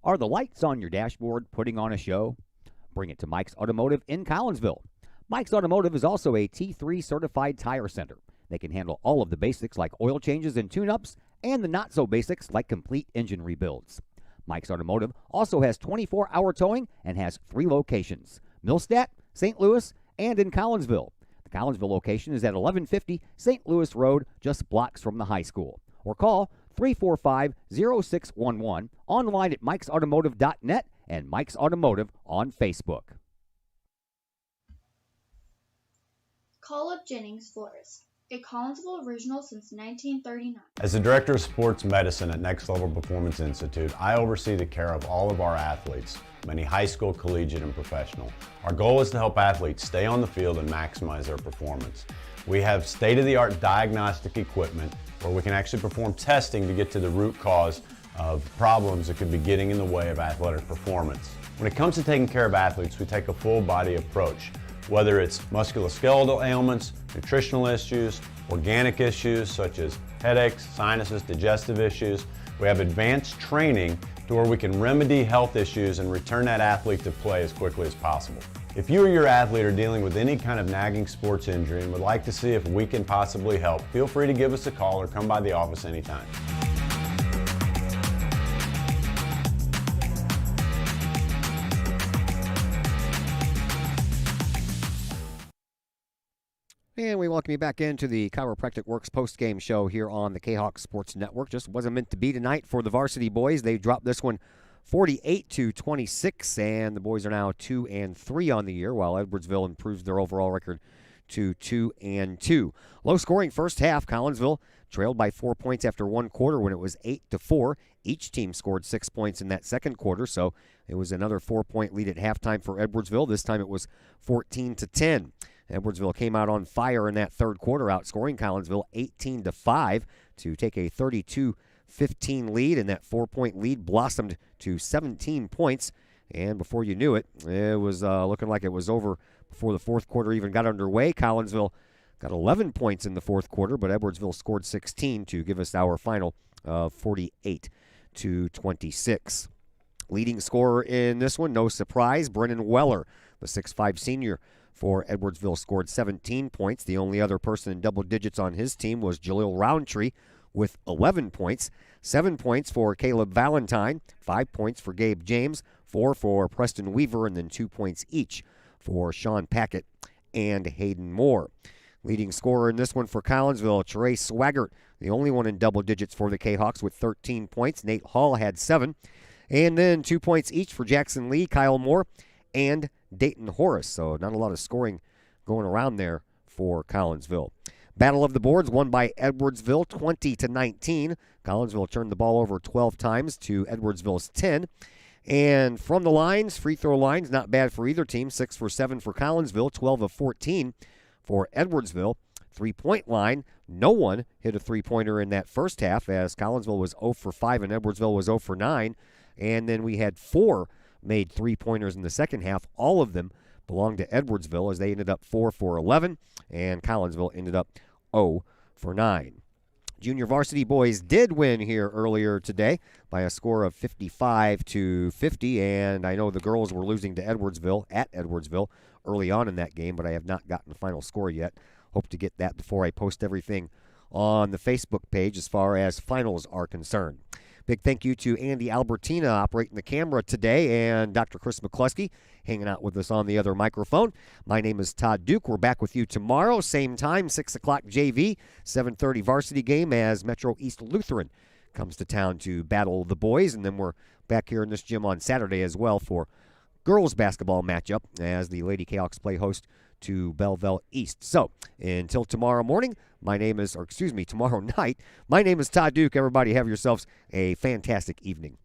Are the lights on your dashboard putting on a show? Bring it to Mike's Automotive in Collinsville. Mike's Automotive is also a T3 certified tire center. They can handle all of the basics like oil changes and tune-ups and the not-so-basics like complete engine rebuilds. Mike's Automotive also has 24-hour towing and has 3 locations, Millstadt, St. Louis, and in Collinsville. The Collinsville location is at 1150 St. Louis Road, just blocks from the high school. Or call 345-0611, online at mikesautomotive.net and Mike's Automotive on Facebook. Call up Jennings Florist, a Collinsville original since 1939. As the Director of Sports Medicine at Next Level Performance Institute, I oversee the care of all of our athletes, many high school, collegiate, and professional. Our goal is to help athletes stay on the field and maximize their performance. We have state-of-the-art diagnostic equipment where we can actually perform testing to get to the root cause of problems that could be getting in the way of athletic performance. When it comes to taking care of athletes, we take a full-body approach, whether it's musculoskeletal ailments, nutritional issues, organic issues such as headaches, sinuses, digestive issues. We have advanced training to where we can remedy health issues and return that athlete to play as quickly as possible. If you or your athlete are dealing with any kind of nagging sports injury and would like to see if we can possibly help, feel free to give us a call or come by the office anytime. And we welcome you back into the Chiropractic Works post-game show here on the Kahok Sports Network. Just wasn't meant to be tonight for the varsity boys. They dropped this one 48-26, and the boys are now 2-3 on the year, while Edwardsville improves their overall record to 2-2. Low-scoring first half. Collinsville trailed by 4 points after one quarter when it was 8-4. Each team scored 6 points in that second quarter, so it was another 4-point lead at halftime for Edwardsville. This time it was 14-10. Edwardsville came out on fire in that third quarter, outscoring Collinsville 18-5 to take a 32-15 lead, and that 4-point lead blossomed to 17 points. And before you knew it, it was looking like it was over before the fourth quarter even got underway. Collinsville got 11 points in the fourth quarter, but Edwardsville scored 16 to give us our final of 48-26. Leading scorer in this one, no surprise, Brennan Weller, the 6'5 senior for Edwardsville, scored 17 points. The only other person in double digits on his team was Jaleel Roundtree with 11 points. 7 points for Caleb Valentine, 5 points for Gabe James, 4 for Preston Weaver, and then 2 points each for Sean Packett and Hayden Moore. Leading scorer in this one for Collinsville, Trey Swaggart, the only one in double digits for the Kahawks with 13 points. Nate Hall had 7. And then 2 points each for Jackson Lee, Kyle Moore, and Dayton Horace. So not a lot of scoring going around there for Collinsville. Battle of the boards won by Edwardsville 20-19. Collinsville turned the ball over 12 times to Edwardsville's 10. And from the lines, free throw lines, not bad for either team. 6 for 7 for Collinsville, 12 of 14 for Edwardsville. 3-point line, no one hit a three-pointer in that first half, as Collinsville was 0 for 5 and Edwardsville was 0 for 9. And then we had 4 made three-pointers in the second half. All of them belonged to Edwardsville, as they ended up 4 for 11, and Collinsville ended up 0 for 9. Junior varsity boys did win here earlier today by a score of 55-50, and I know the girls were losing to Edwardsville at Edwardsville early on in that game, but I have not gotten the final score yet. Hope to get that before I post everything on the Facebook page as far as finals are concerned. Big thank you to Andy Albertina operating the camera today, and Dr. Chris McCluskey hanging out with us on the other microphone. My name is Todd Duke. We're back with you tomorrow, same time, 6 o'clock JV, 7:30 varsity game as Metro East Lutheran comes to town to battle the boys. And then we're back here in this gym on Saturday as well for girls basketball matchup as the Lady Kahawks play host to Belleville East. So until tomorrow morning, tomorrow night, my name is Todd Duke. Everybody have yourselves a fantastic evening.